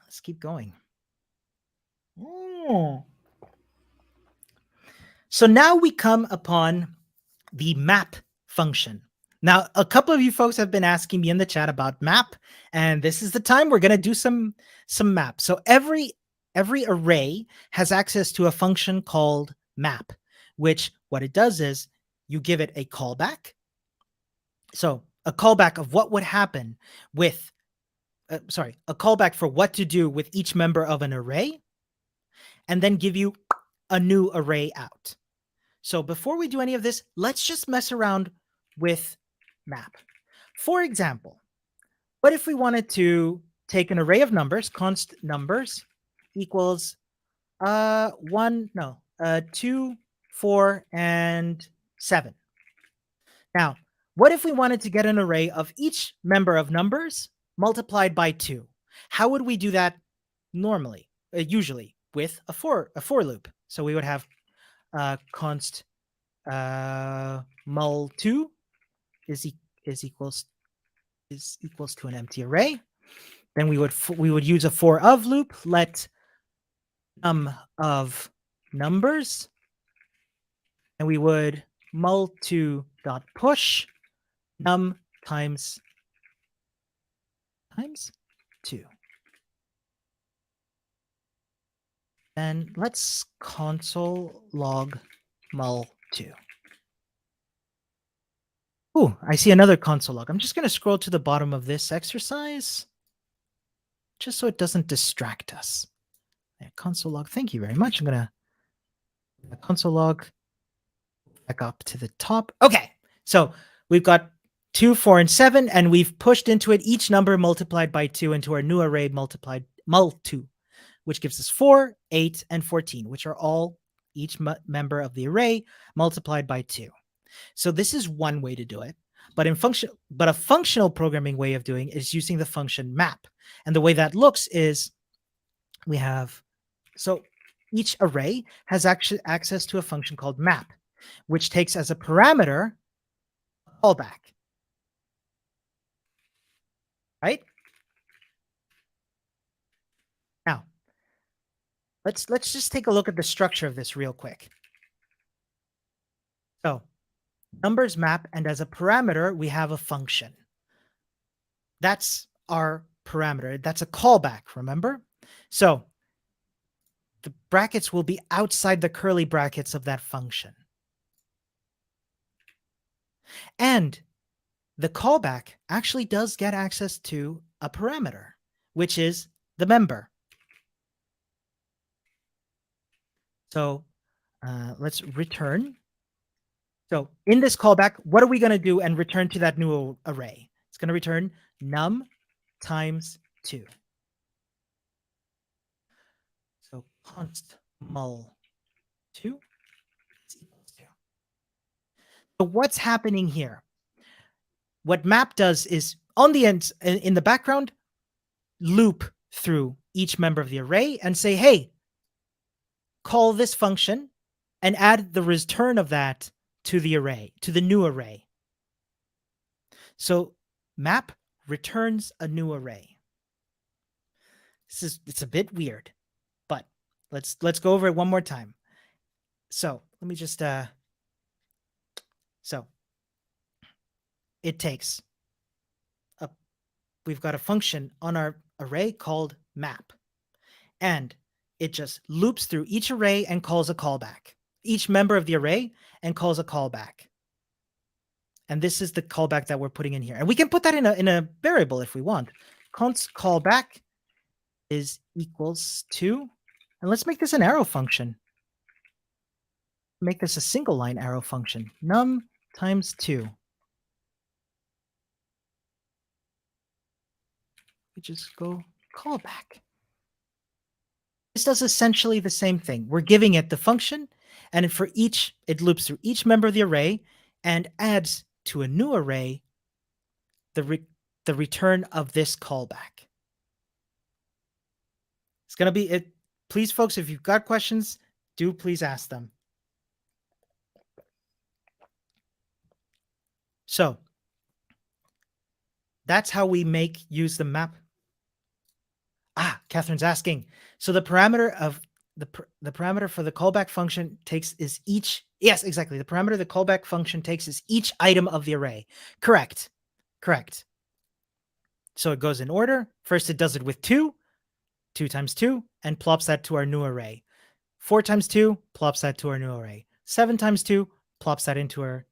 [SPEAKER 1] Let's keep going. So now we come upon the map function. Now, a couple of you folks have been asking me in the chat about map, and this is the time we're going to do some map. So every array has access to a function called map, which what it does is you give it a callback. So a callback of what would happen with, a callback for what to do with each member of an array, and then give you a new array out. So before we do any of this, let's just mess around with map. For example, what if we wanted to take an array of numbers, const numbers equals 2, 4, and 7. Now, what if we wanted to get an array of each member of numbers multiplied by 2? How would we do that normally? Usually with a for loop. So we would have const mul2 is equals to an empty array. Then we would use a for of loop. Let num of numbers, and we would mul2 dot push num times 2. And let's console log mul2. Oh, I see another console log. I'm just going to scroll to the bottom of this exercise just so it doesn't distract us. Console log, thank you very much. I'm going to console log back up to the top. Okay, so we've got 2, 4, and 7, and we've pushed into it each number multiplied by 2 into our new array multiplied mul2, which gives us 4, 8, and 14, which are all each member of the array multiplied by 2. So this is one way to do it, but a functional programming way of doing is using the function map. And the way that looks is we have, so each array has actually access to a function called map, which takes as a parameter a callback. Right? Now, let's just take a look at the structure of this real quick. So numbers map, and as a parameter, we have a function. That's our parameter. That's a callback, remember? So the brackets will be outside the curly brackets of that function. And the callback actually does get access to a parameter, which is the member. So let's return. So in this callback, what are we going to do and return to that new array? It's going to return num times 2. So const mul2 is equal to. So what's happening here? What map does is on the end, in the background, loop through each member of the array and say, hey, call this function and add the return of that to the array, to the new array. So map returns a new array. It's a bit weird, but let's go over it one more time. So let me just so it takes we've got a function on our array called map, and it just loops through each array and calls a callback, each member of the array, and calls a callback. And this is the callback that we're putting in here. And we can put that in a variable if we want. Const callback is equals to, and let's make this an arrow function. Make this a single line arrow function, num times 2. We just go callback. This does essentially the same thing. We're giving it the function, and for each, it loops through each member of the array and adds to a new array the return of this callback. It's going to be it. Please, folks, if you've got questions, do please ask them. So that's how we use the map. Catherine's asking. So the parameter of the parameter for the callback function is each Yes, exactly. The parameter the callback function takes is each item of the array. Correct. So it goes in order. First, it does it with 2 times 2, and plops that to our new array. 4 times 2 plops that to our new array. 7 times 2 plops that into our.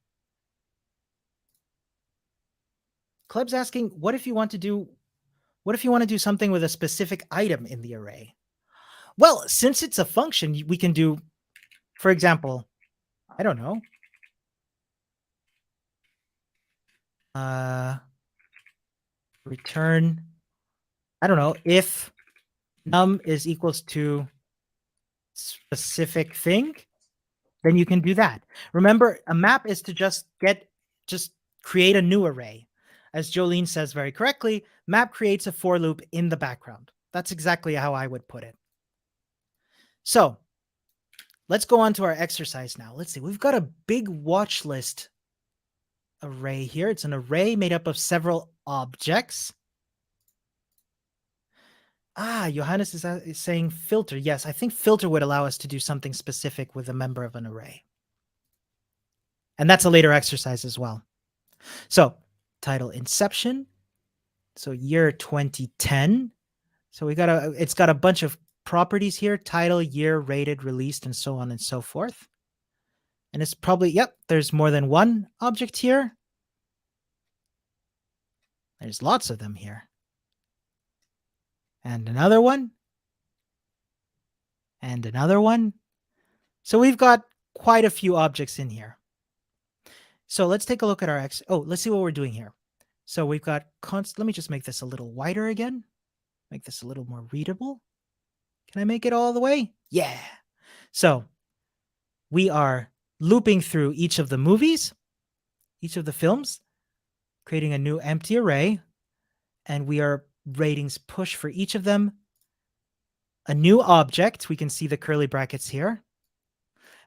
[SPEAKER 1] Kleb's asking, what if you want to do something with a specific item in the array? Well, since it's a function, we can do, for example, I don't know, return, I don't know, if num is equals to specific thing, then you can do that. Remember, a map is to just create a new array. As Jolene says very correctly, map creates a for loop in the background. That's exactly how I would put it. So let's go on to our exercise now. Let's see, we've got a big watch list array here. It's an array made up of several objects. Johannes is saying filter. Yes, I think filter would allow us to do something specific with a member of an array. And that's a later exercise as well. So title inception. So year 2010. So it's got a bunch of properties here: title, year, rated, released, and so on and so forth. And it's probably, yep, there's more than one object here. There's lots of them here. And another one. And another one. So we've got quite a few objects in here. So let's take a look at our let's see what we're doing here. So we've got let me just make this a little wider again. Make this a little more readable. Can I make it all the way? Yeah. So we are looping through each of the movies, each of the films, creating a new empty array, and we are ratings push for each of them. A new object, we can see the curly brackets here,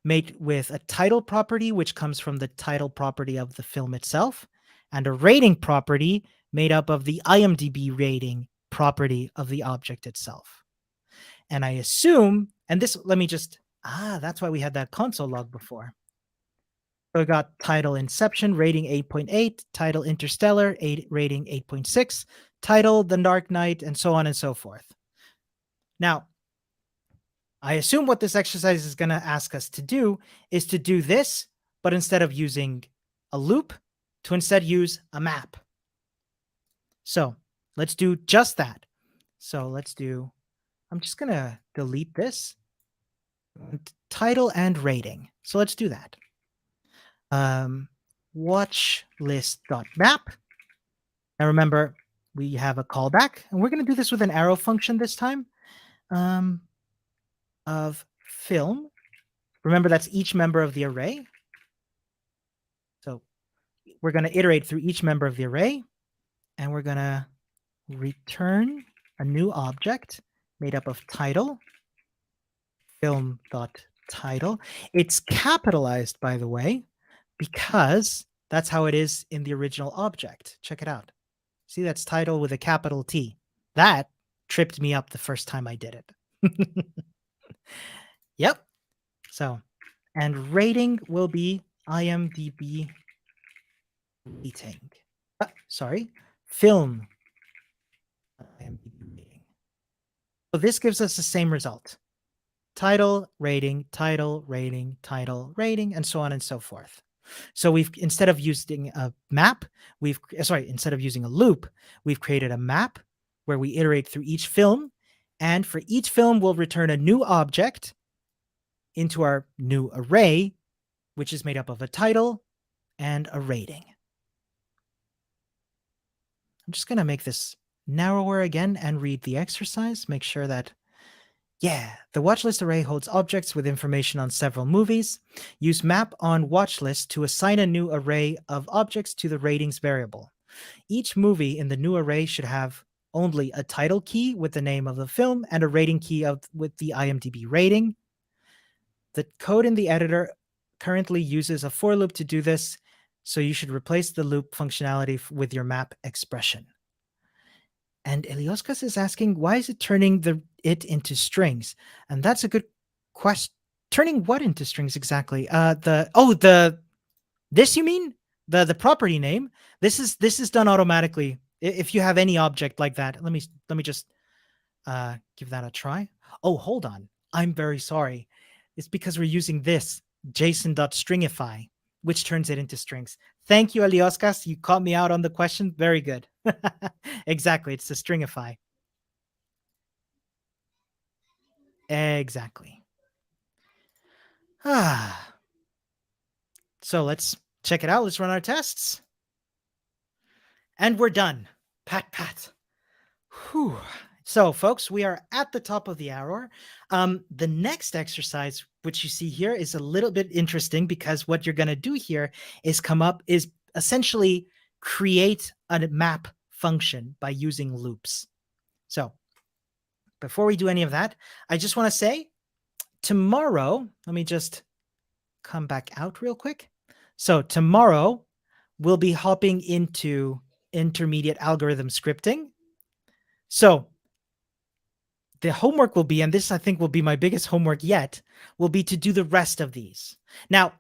[SPEAKER 1] made with a title property, which comes from the title property of the film itself, and a rating property made up of the IMDb rating property of the object itself. And I assume, and this, let me just, that's why we had that console log before. So we got title Inception, rating 8.8, title Interstellar, rating 8.6, title The Dark Knight, and so on and so forth. Now, I assume what this exercise is going to ask us to do is to do this, but instead of using a loop, to instead use a map. So let's do just that. So let's do, I'm just going to delete this. Title and rating. So let's do that. Watch list.map. Now remember, we have a callback, and we're going to do this with an arrow function this time. Of film. Remember, that's each member of the array. So we're going to iterate through each member of the array, and we're going to return a new object made up of title, film.title. It's capitalized, by the way, because that's how it is in the original object. Check it out. See, that's title with a capital T. That tripped me up the first time I did it. Yep. So, and rating will be IMDb rating. Sorry, film IMDb rating. So this gives us the same result. Title, rating, title, rating, title, rating, and so on and so forth. So we've, instead of using a map, instead of using a loop, we've created a map where we iterate through each film, and for each film, we'll return a new object into our new array, which is made up of a title and a rating. I'm just going to make this narrower again and read the exercise. Make sure that, the watchlist array holds objects with information on several movies. Use map on watchlist to assign a new array of objects to the ratings variable. Each movie in the new array should have only a title key with the name of the film and a rating key with the IMDb rating. The code in the editor currently uses a for loop to do this, so you should replace the loop functionality with your map expression. And Elioskas is asking, why is it turning it into strings? And that's a good question. Turning what into strings exactly? This you mean? The property name? This is done automatically. If you have any object like that, let me just give that a try. Oh, hold on. I'm very sorry. It's because we're using this JSON.stringify, which turns it into strings. Thank you, Alioskas. You caught me out on the question. Very good. Exactly. It's the stringify. Exactly. So let's check it out. Let's run our tests. And we're done. Pat, pat. Whew. So, folks, we are at the top of the hour. The next exercise, which you see here, is a little bit interesting because what you're going to do here is essentially create a map function by using loops. So, before we do any of that, I just want to say tomorrow, let me just come back out real quick. So, tomorrow, we'll be hopping into intermediate algorithm scripting. So, the homework will be, and this I think will be my biggest homework yet, will be to do the rest of these. Now,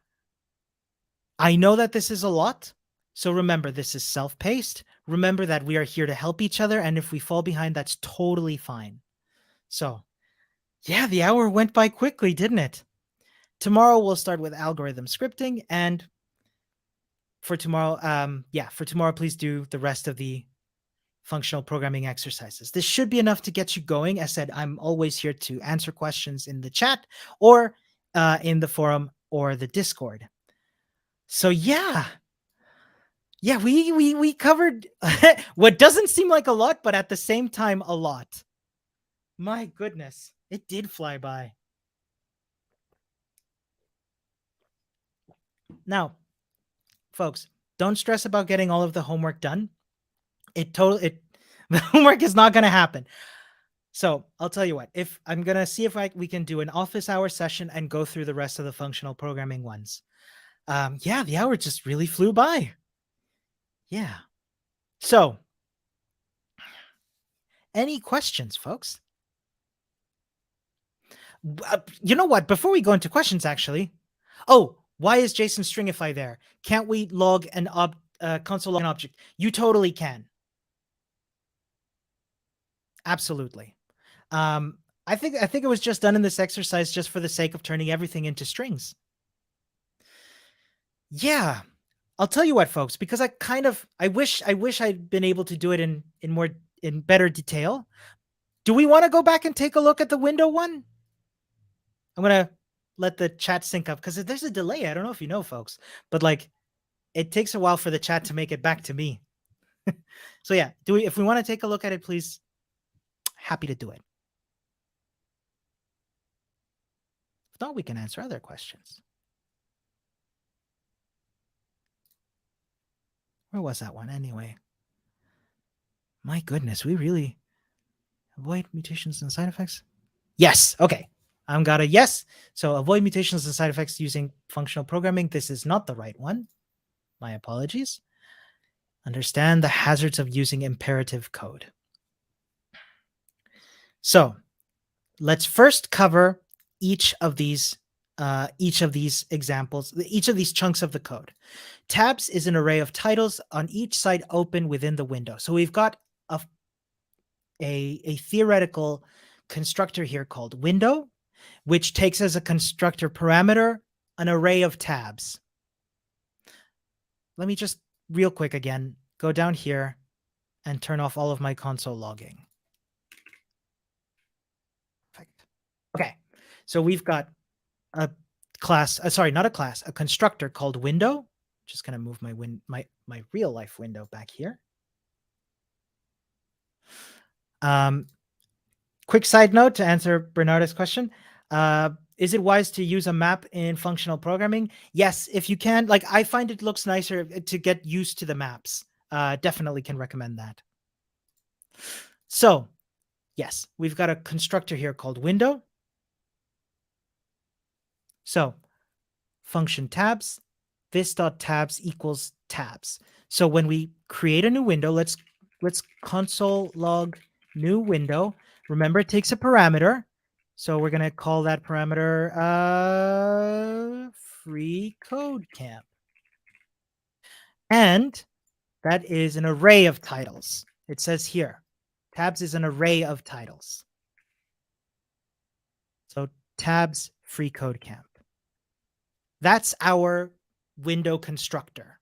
[SPEAKER 1] I know that this is a lot. So remember, this is self-paced. Remember that we are here to help each other. And if we fall behind, that's totally fine. So yeah, the hour went by quickly, didn't it? Tomorrow we'll start with algorithm scripting. And for tomorrow, please do the rest of the functional programming exercises. This should be enough to get you going. As said, I'm always here to answer questions in the chat or in the forum or the Discord. So yeah, we covered what doesn't seem like a lot, but at the same time, a lot. My goodness, it did fly by. Now, folks, don't stress about getting all of the homework done. The homework is not going to happen. So I'll tell you what, if I'm going to see if we can do an office hour session and go through the rest of the functional programming ones. Yeah, the hour just really flew by. Yeah. So any questions, folks? You know what? Before we go into questions, actually, why is JSON stringify there? Can't we log an console log an object? You totally can. Absolutely. I think it was just done in this exercise just for the sake of turning everything into strings. Yeah, I'll tell you what, folks, because I wish I'd been able to do it in better detail. Do we want to go back and take a look at the window one? I'm gonna let the chat sync up because there's a delay. I don't know if you know, folks, but like it takes a while for the chat to make it back to me. So yeah, if we want to take a look at it, please, happy to do it. If not, we can answer other questions. Where was that one anyway? My goodness, we really avoid mutations and side effects? Yes. Okay. I've got a yes. So avoid mutations and side effects using functional programming. This is not the right one. My apologies. Understand the hazards of using imperative code. So let's first cover each of these examples, each of these chunks of the code. Tabs is an array of titles on each side open within the window. So we've got a theoretical constructor here called window, which takes as a constructor parameter an array of tabs. Let me just real quick again, go down here and turn off all of my console logging. Perfect. Okay, so we've got a class, a constructor called window. Just gonna move my real life window back here. Quick side note to answer Bernardo's question. Is it wise to use a map in functional programming? Yes, if you can. Like, I find it looks nicer to get used to the maps. Definitely can recommend that. So, yes, we've got a constructor here called window. So, function tabs, this.tabs equals tabs. So when we create a new window, let's console log new window. Remember, it takes a parameter. So we're going to call that parameter FreeCodeCamp. And that is an array of titles. It says here, tabs is an array of titles. So tabs FreeCodeCamp. That's our window constructor.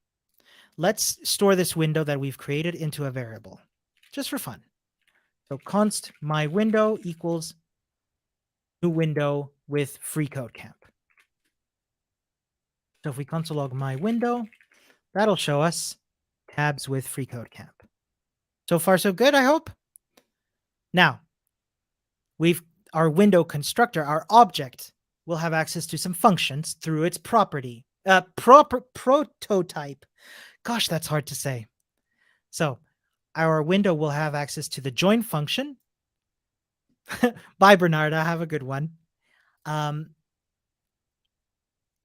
[SPEAKER 1] Let's store this window that we've created into a variable, just for fun. So const my window equals new window with FreeCodeCamp. So if we console log my window, that'll show us tabs with FreeCodeCamp. So far, so good, I hope. Now, our window constructor, our object, will have access to some functions through its property, prototype. Gosh, that's hard to say. So our window will have access to the join function. Bye, Bernarda. Have a good one.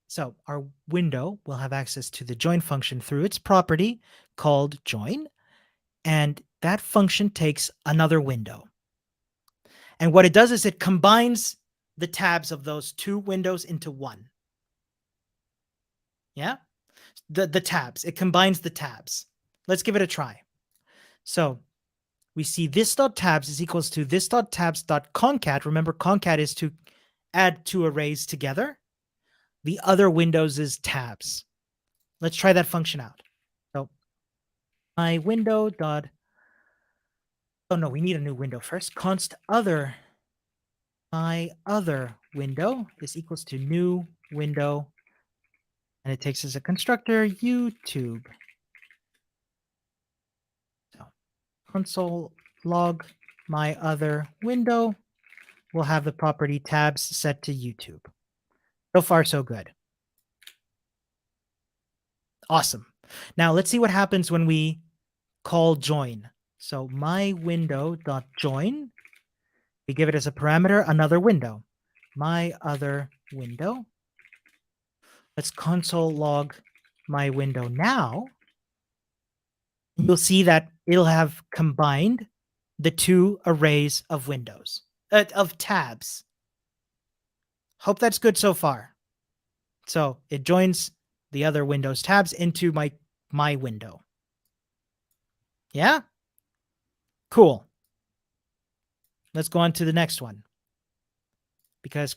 [SPEAKER 1] So our window will have access to the join function through its property called join. And that function takes another window. And what it does is it combines the tabs of those two windows into one. Yeah? The tabs. It combines the tabs. Let's give it a try. So we see this.tabs is equals to this.tabs.concat. Remember, concat is to add two arrays together. The other windows is tabs. Let's try that function out. So my window dot, oh no, we need a new window first. Const other, my other window is equals to new window. And it takes as a constructor YouTube. So console log my other window will have the property tabs set to YouTube. So far, so good. Awesome. Now let's see what happens when we call join. So my window dot join, we give it as a parameter, another window. My other window. Let's console log my window now. You'll see that it'll have combined the two arrays of windows, of tabs. Hope that's good so far. So it joins the other Windows tabs into my window. Yeah? Cool. Let's go on to the next one. Because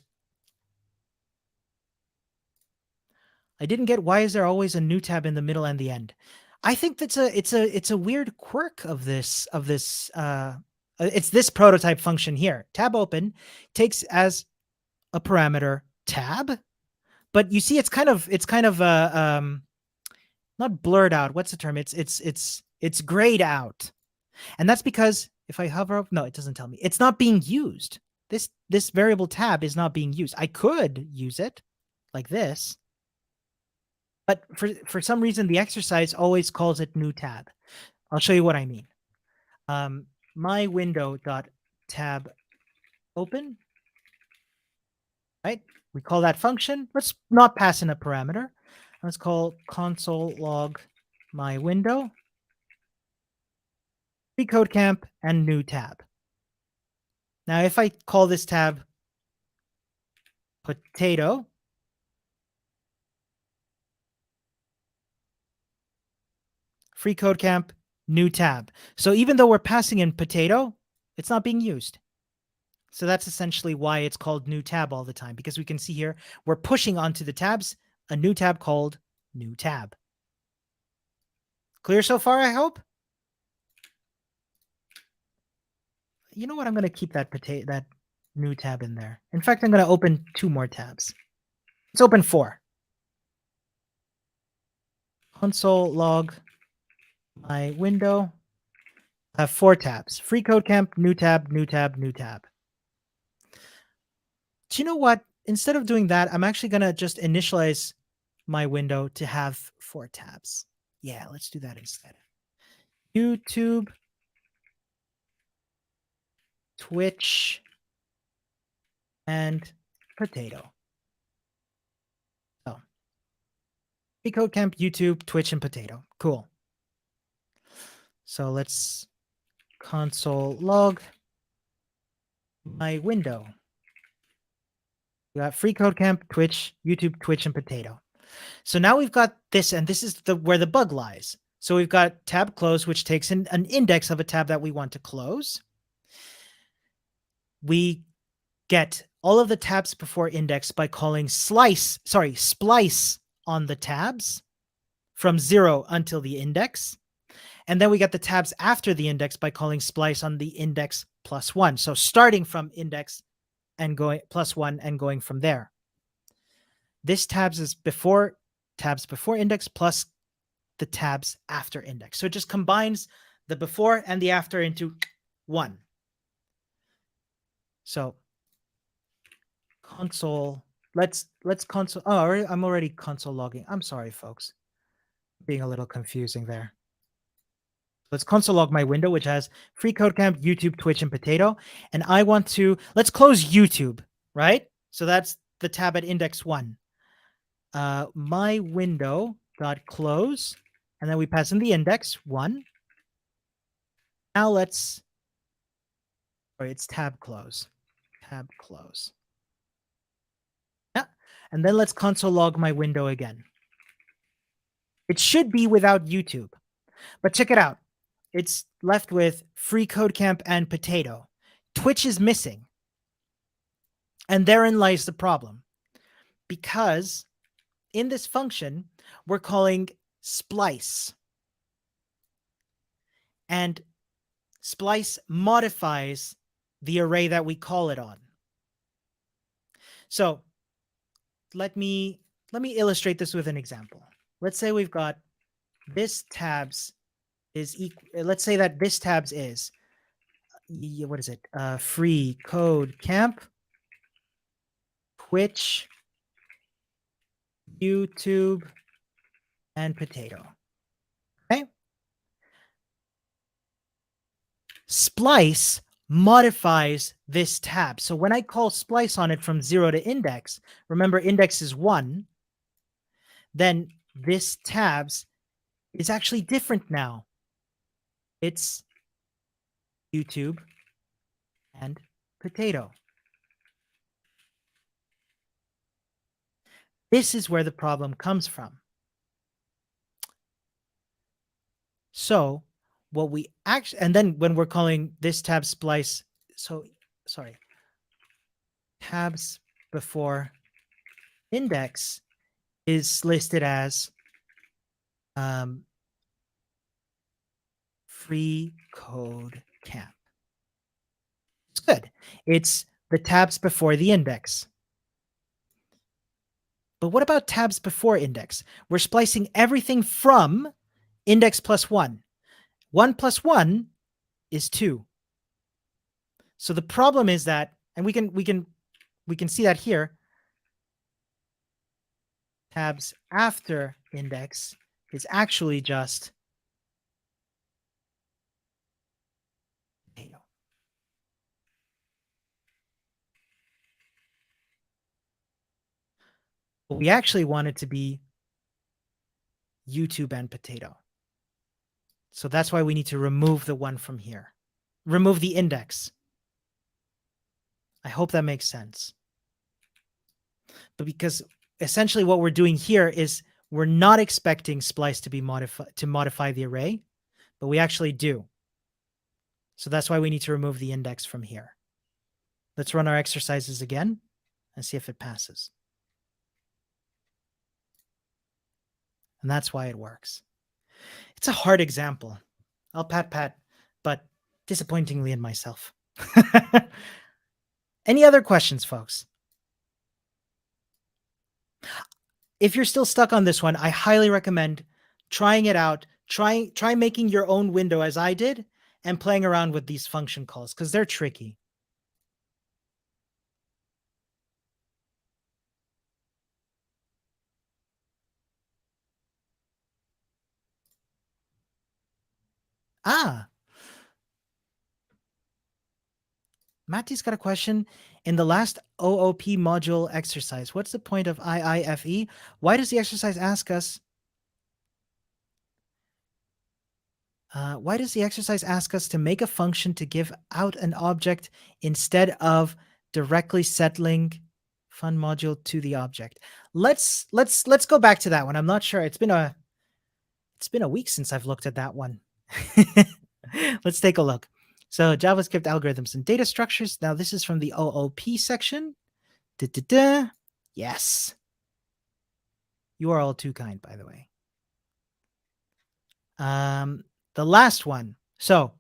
[SPEAKER 1] I didn't get why is there always a new tab in the middle and the end. I think that's it's a weird quirk of this it's this prototype function here. Tab open takes as a parameter tab, but you see it's kind of not blurred out. What's the term? It's grayed out. And that's because if I hover up, no, it doesn't tell me. It's not being used. This variable tab is not being used. I could use it like this, but for some reason the exercise always calls it new tab. I'll show you what I mean. My window dot tab open, right? We call that function. Let's not pass in a parameter. Let's call console log my window, FreeCodeCamp, and new tab. Now, if I call this tab potato, FreeCodeCamp, new tab. So even though we're passing in potato, it's not being used. So that's essentially why it's called new tab all the time, because we can see here we're pushing onto the tabs a new tab called new tab. Clear so far, I hope? You know what? I'm going to keep that new tab in there. In fact, I'm going to open 2 more tabs. Let's open 4. Console log my window. I have 4 tabs. FreeCodeCamp, new tab, new tab, new tab. Do you know what? Instead of doing that, I'm actually going to just initialize my window to have 4 tabs. Yeah, let's do that instead. YouTube, Twitch, and potato. So, FreeCodeCamp, YouTube, Twitch, and potato. Cool. So let's console log my window. We got FreeCodeCamp, Twitch, YouTube, Twitch, and Potato. So now we've got this, and this is where the bug lies. So we've got tab close, which takes in an index of a tab that we want to close. We get all of the tabs before index by calling splice on the tabs from 0 until the index. And then we get the tabs after the index by calling splice on the index plus 1. So starting from index and going plus 1 and going from there. This tabs before index plus the tabs after index. So it just combines the before and the after into one. So console, let's console. Oh, I'm already console logging. I'm sorry, folks. Being a little confusing there. Let's console log my window, which has FreeCodeCamp, YouTube, Twitch, and Potato. And I want to, let's close YouTube, right? So that's the tab at index 1. My window dot close, and then we pass in the index 1. Now let's, sorry, it's tab close. Tab close. Yeah. And then let's console log my window again. It should be without YouTube, but check it out. It's left with FreeCodeCamp and Potato. Twitch is missing. And therein lies the problem. Because in this function, we're calling splice. And splice modifies the array that we call it on. So let me illustrate this with an example. Let's say we've got this tabs is equal. Let's say that this tabs is, what is it? FreeCodeCamp, Twitch, YouTube, and Potato. Okay. Splice modifies this tab. So when I call splice on it from 0 to index, remember index is 1, then this tabs is actually different now. It's YouTube and Potato. This is where the problem comes from. So what we actually, and then when we're calling this tab splice, so sorry, tabs before index is listed as FreeCodeCamp. It's good. It's the tabs before the index. But what about tabs before index? We're splicing everything from index plus 1. 1 plus 1 is 2. So the problem is that, and we can see that here, tabs after index is actually just potato. But we actually want it to be YouTube and Potato. So that's why we need to remove the 1 from here. Remove the index. I hope that makes sense. But because essentially what we're doing here is we're not expecting splice to be modify the array, but we actually do. So that's why we need to remove the index from here. Let's run our exercises again and see if it passes. And that's why it works. It's a hard example. I'll pat, but disappointingly in myself. Any other questions, folks? If you're still stuck on this one, I highly recommend trying it out. Try making your own window as I did and playing around with these function calls because they're tricky. Matty's got a question. In the last OOP module exercise, what's the point of IIFE? Why does the exercise ask us? Why does the exercise ask us to make a function to give out an object instead of directly settling fun module to the object. Let's go back to that one. I'm not sure. It's been a week since I've looked at that one. Let's take a look. So JavaScript algorithms and data structures. Now this is from the OOP section. Yes. You are all too kind, by the way. The last one. So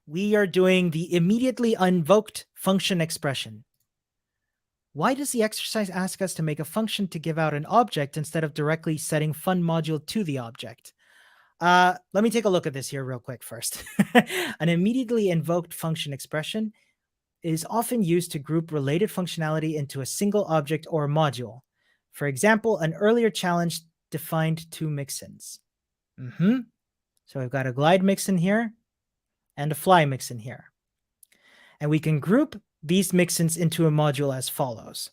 [SPEAKER 1] we are doing the immediately invoked function expression. Why does the exercise ask us to make a function to give out an object instead of directly setting fun module to the object? Let me take a look at this here real quick first. An immediately invoked function expression is often used to group related functionality into a single object or module. For example, an earlier challenge defined two mixins. So we've got a glide mixin here and a fly mixin here. And we can group these mixins into a module as follows.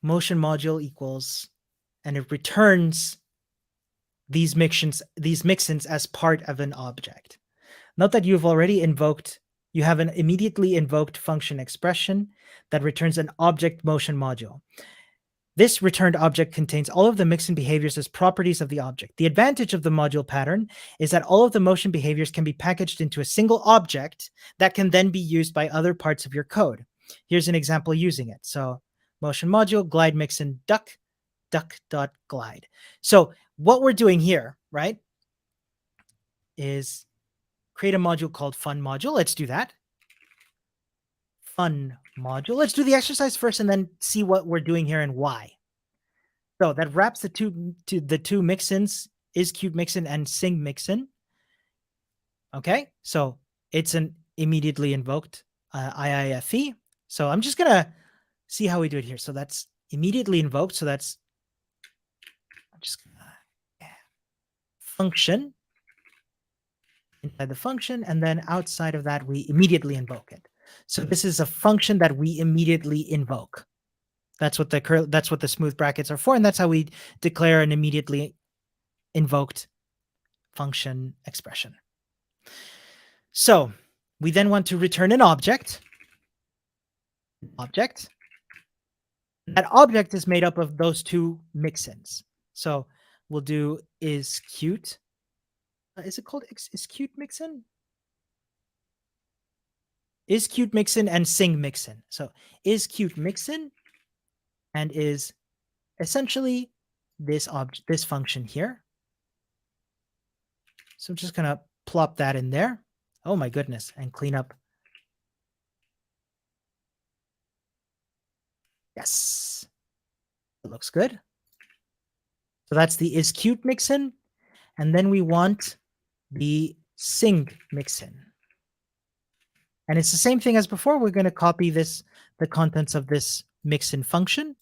[SPEAKER 1] Motion module equals, and it returns these mixins as part of an object. Note that you've already invoked, you have an immediately invoked function expression that returns an object motion module. This returned object contains all of the mixin behaviors as properties of the object. The advantage of the module pattern is that all of the motion behaviors can be packaged into a single object that can then be used by other parts of your code. Here's an example using it. So motion module, glide mixin, duck.glide. So what we're doing here, right, is create a module called fun module. Let's do that. Fun module. Let's do the exercise first and then see what we're doing here and why. So that wraps the two mixins, isCute mixin and sing mixin. Okay, so it's an immediately invoked IIFE. So I'm just gonna see how we do it here. So that's immediately invoked. So that's just function inside the function, and then outside of that we immediately invoke it. So this is a function that we immediately invoke. That's what the smooth brackets are for, and that's how we declare an immediately invoked function expression. So we then want to return an object. That object is made up of those two mixins. So we'll do isCute. Is it called isCute mixin? isCute mixin and sing mixin. So isCute mixin and is essentially this function here. So I'm just gonna plop that in there. Oh my goodness, and clean up. Yes, it looks good. So that's the isCute mixin, and then we want the sing mixin. And it's the same thing as before. We're going to copy the contents of this mixin function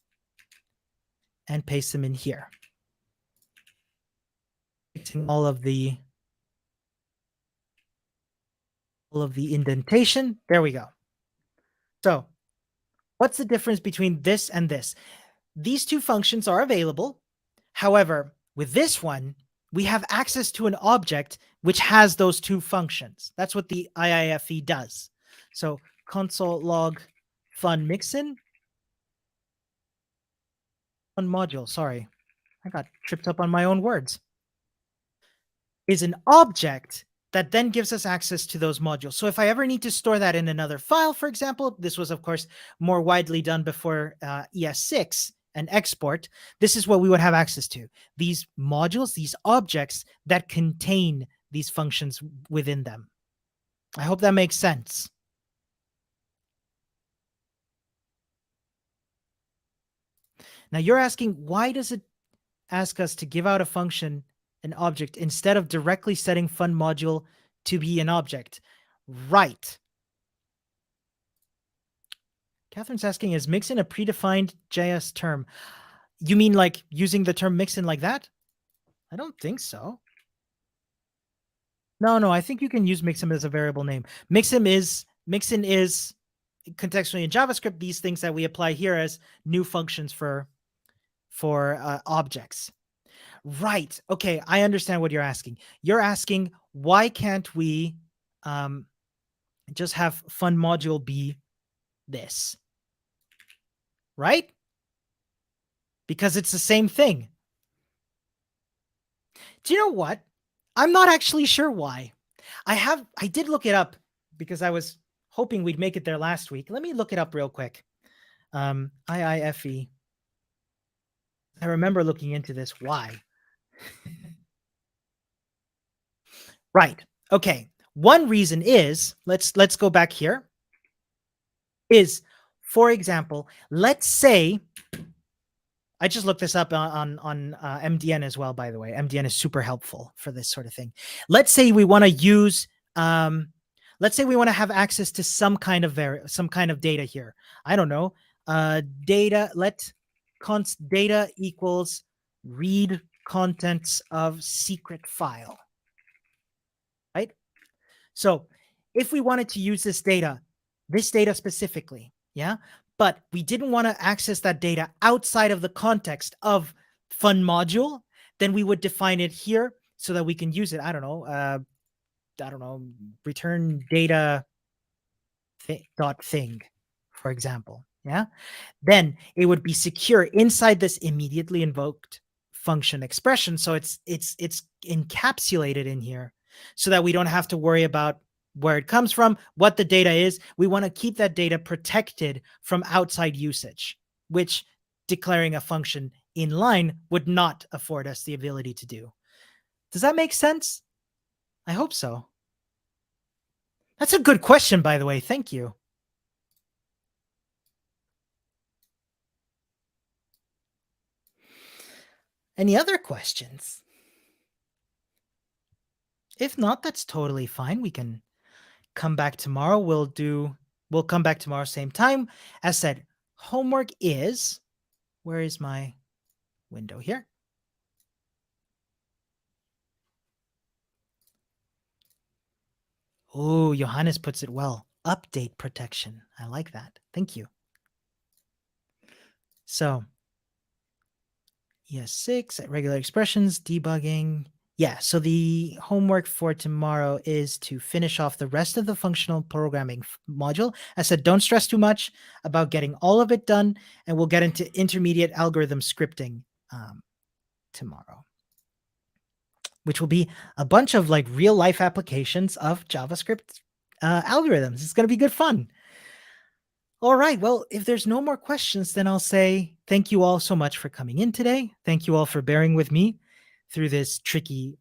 [SPEAKER 1] and paste them in here. Fixing all of the indentation. There we go. So what's the difference between this and this? These two functions are available. However, with this one, we have access to an object which has those two functions. That's what the IIFE does. So console log fun mixin. Fun module, sorry. I got tripped up on my own words. Is an object that then gives us access to those modules. So if I ever need to store that in another file, for example, this was, of course, more widely done before ES6 and export, this is what we would have access to. These modules, these objects that contain these functions within them. I hope that makes sense. Now you're asking, why does it ask us to give out a function, an object, instead of directly setting fun module to be an object? Right. Catherine's asking, is mixin a predefined JS term? You mean like using the term mixin like that? I don't think so. No, I think you can use mixin as a variable name. Mixin is contextually in JavaScript these things that we apply here as new functions for objects. Right. Okay, I understand what you're asking. You're asking, why can't we just have fun module be this? right? Because it's the same thing. Do you know what? I'm not actually sure why. I did look it up because I was hoping we'd make it there last week. Let me look it up real quick. IIFE. I remember looking into this. Why? Right. Okay. One reason is, let's go back here, is, for example, let's say, I just looked this up on MDN as well, by the way. MDN is super helpful for this sort of thing. Let's say we want to use, let's say we want to have access to some kind of data here. I don't know. Data, data equals read contents of secret file, right? So if we wanted to use this data specifically, yeah, but we didn't want to access that data outside of the context of fun module, then we would define it here so that we can use it. I don't know, return data dot thing, for example. Yeah. Then it would be secure inside this immediately invoked function expression. So it's encapsulated in here so that we don't have to worry about where it comes from, what the data is. We want to keep that data protected from outside usage, which declaring a function in line would not afford us the ability to do. Does that make sense? I hope so. That's a good question, by the way. Thank you. Any other questions? If not, that's totally fine. We can come back tomorrow. We'll come back tomorrow, same time. As said, homework is, where is my window here? Oh, Johannes puts it well. Update protection. I like that. Thank you. So, ES6, regular expressions, debugging. Yeah, so the homework for tomorrow is to finish off the rest of the functional programming module. I said, don't stress too much about getting all of it done, and we'll get into intermediate algorithm scripting tomorrow, which will be a bunch of like real life applications of JavaScript algorithms. It's going to be good fun. All right. Well, if there's no more questions, then I'll say thank you all so much for coming in today. Thank you all for bearing with me through this tricky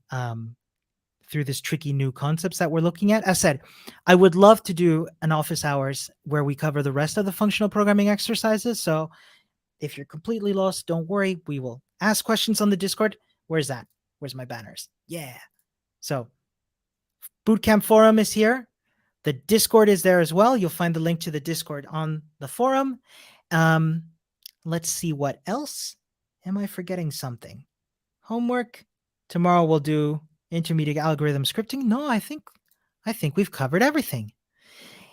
[SPEAKER 1] new concepts that we're looking at. As said, I would love to do an office hours where we cover the rest of the functional programming exercises. So if you're completely lost, don't worry. We will ask questions on the Discord. Where's that? Where's my banners? Yeah. So Bootcamp forum is here. The Discord is there as well. You'll find the link to the Discord on the forum. Let's see what else. Am I forgetting something? Homework. Tomorrow we'll do intermediate algorithm scripting. No, I think we've covered everything.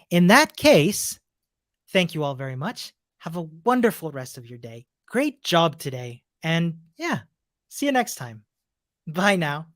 [SPEAKER 1] In that case, thank you all very much. Have a wonderful rest of your day. Great job today. And yeah, see you next time. Bye now.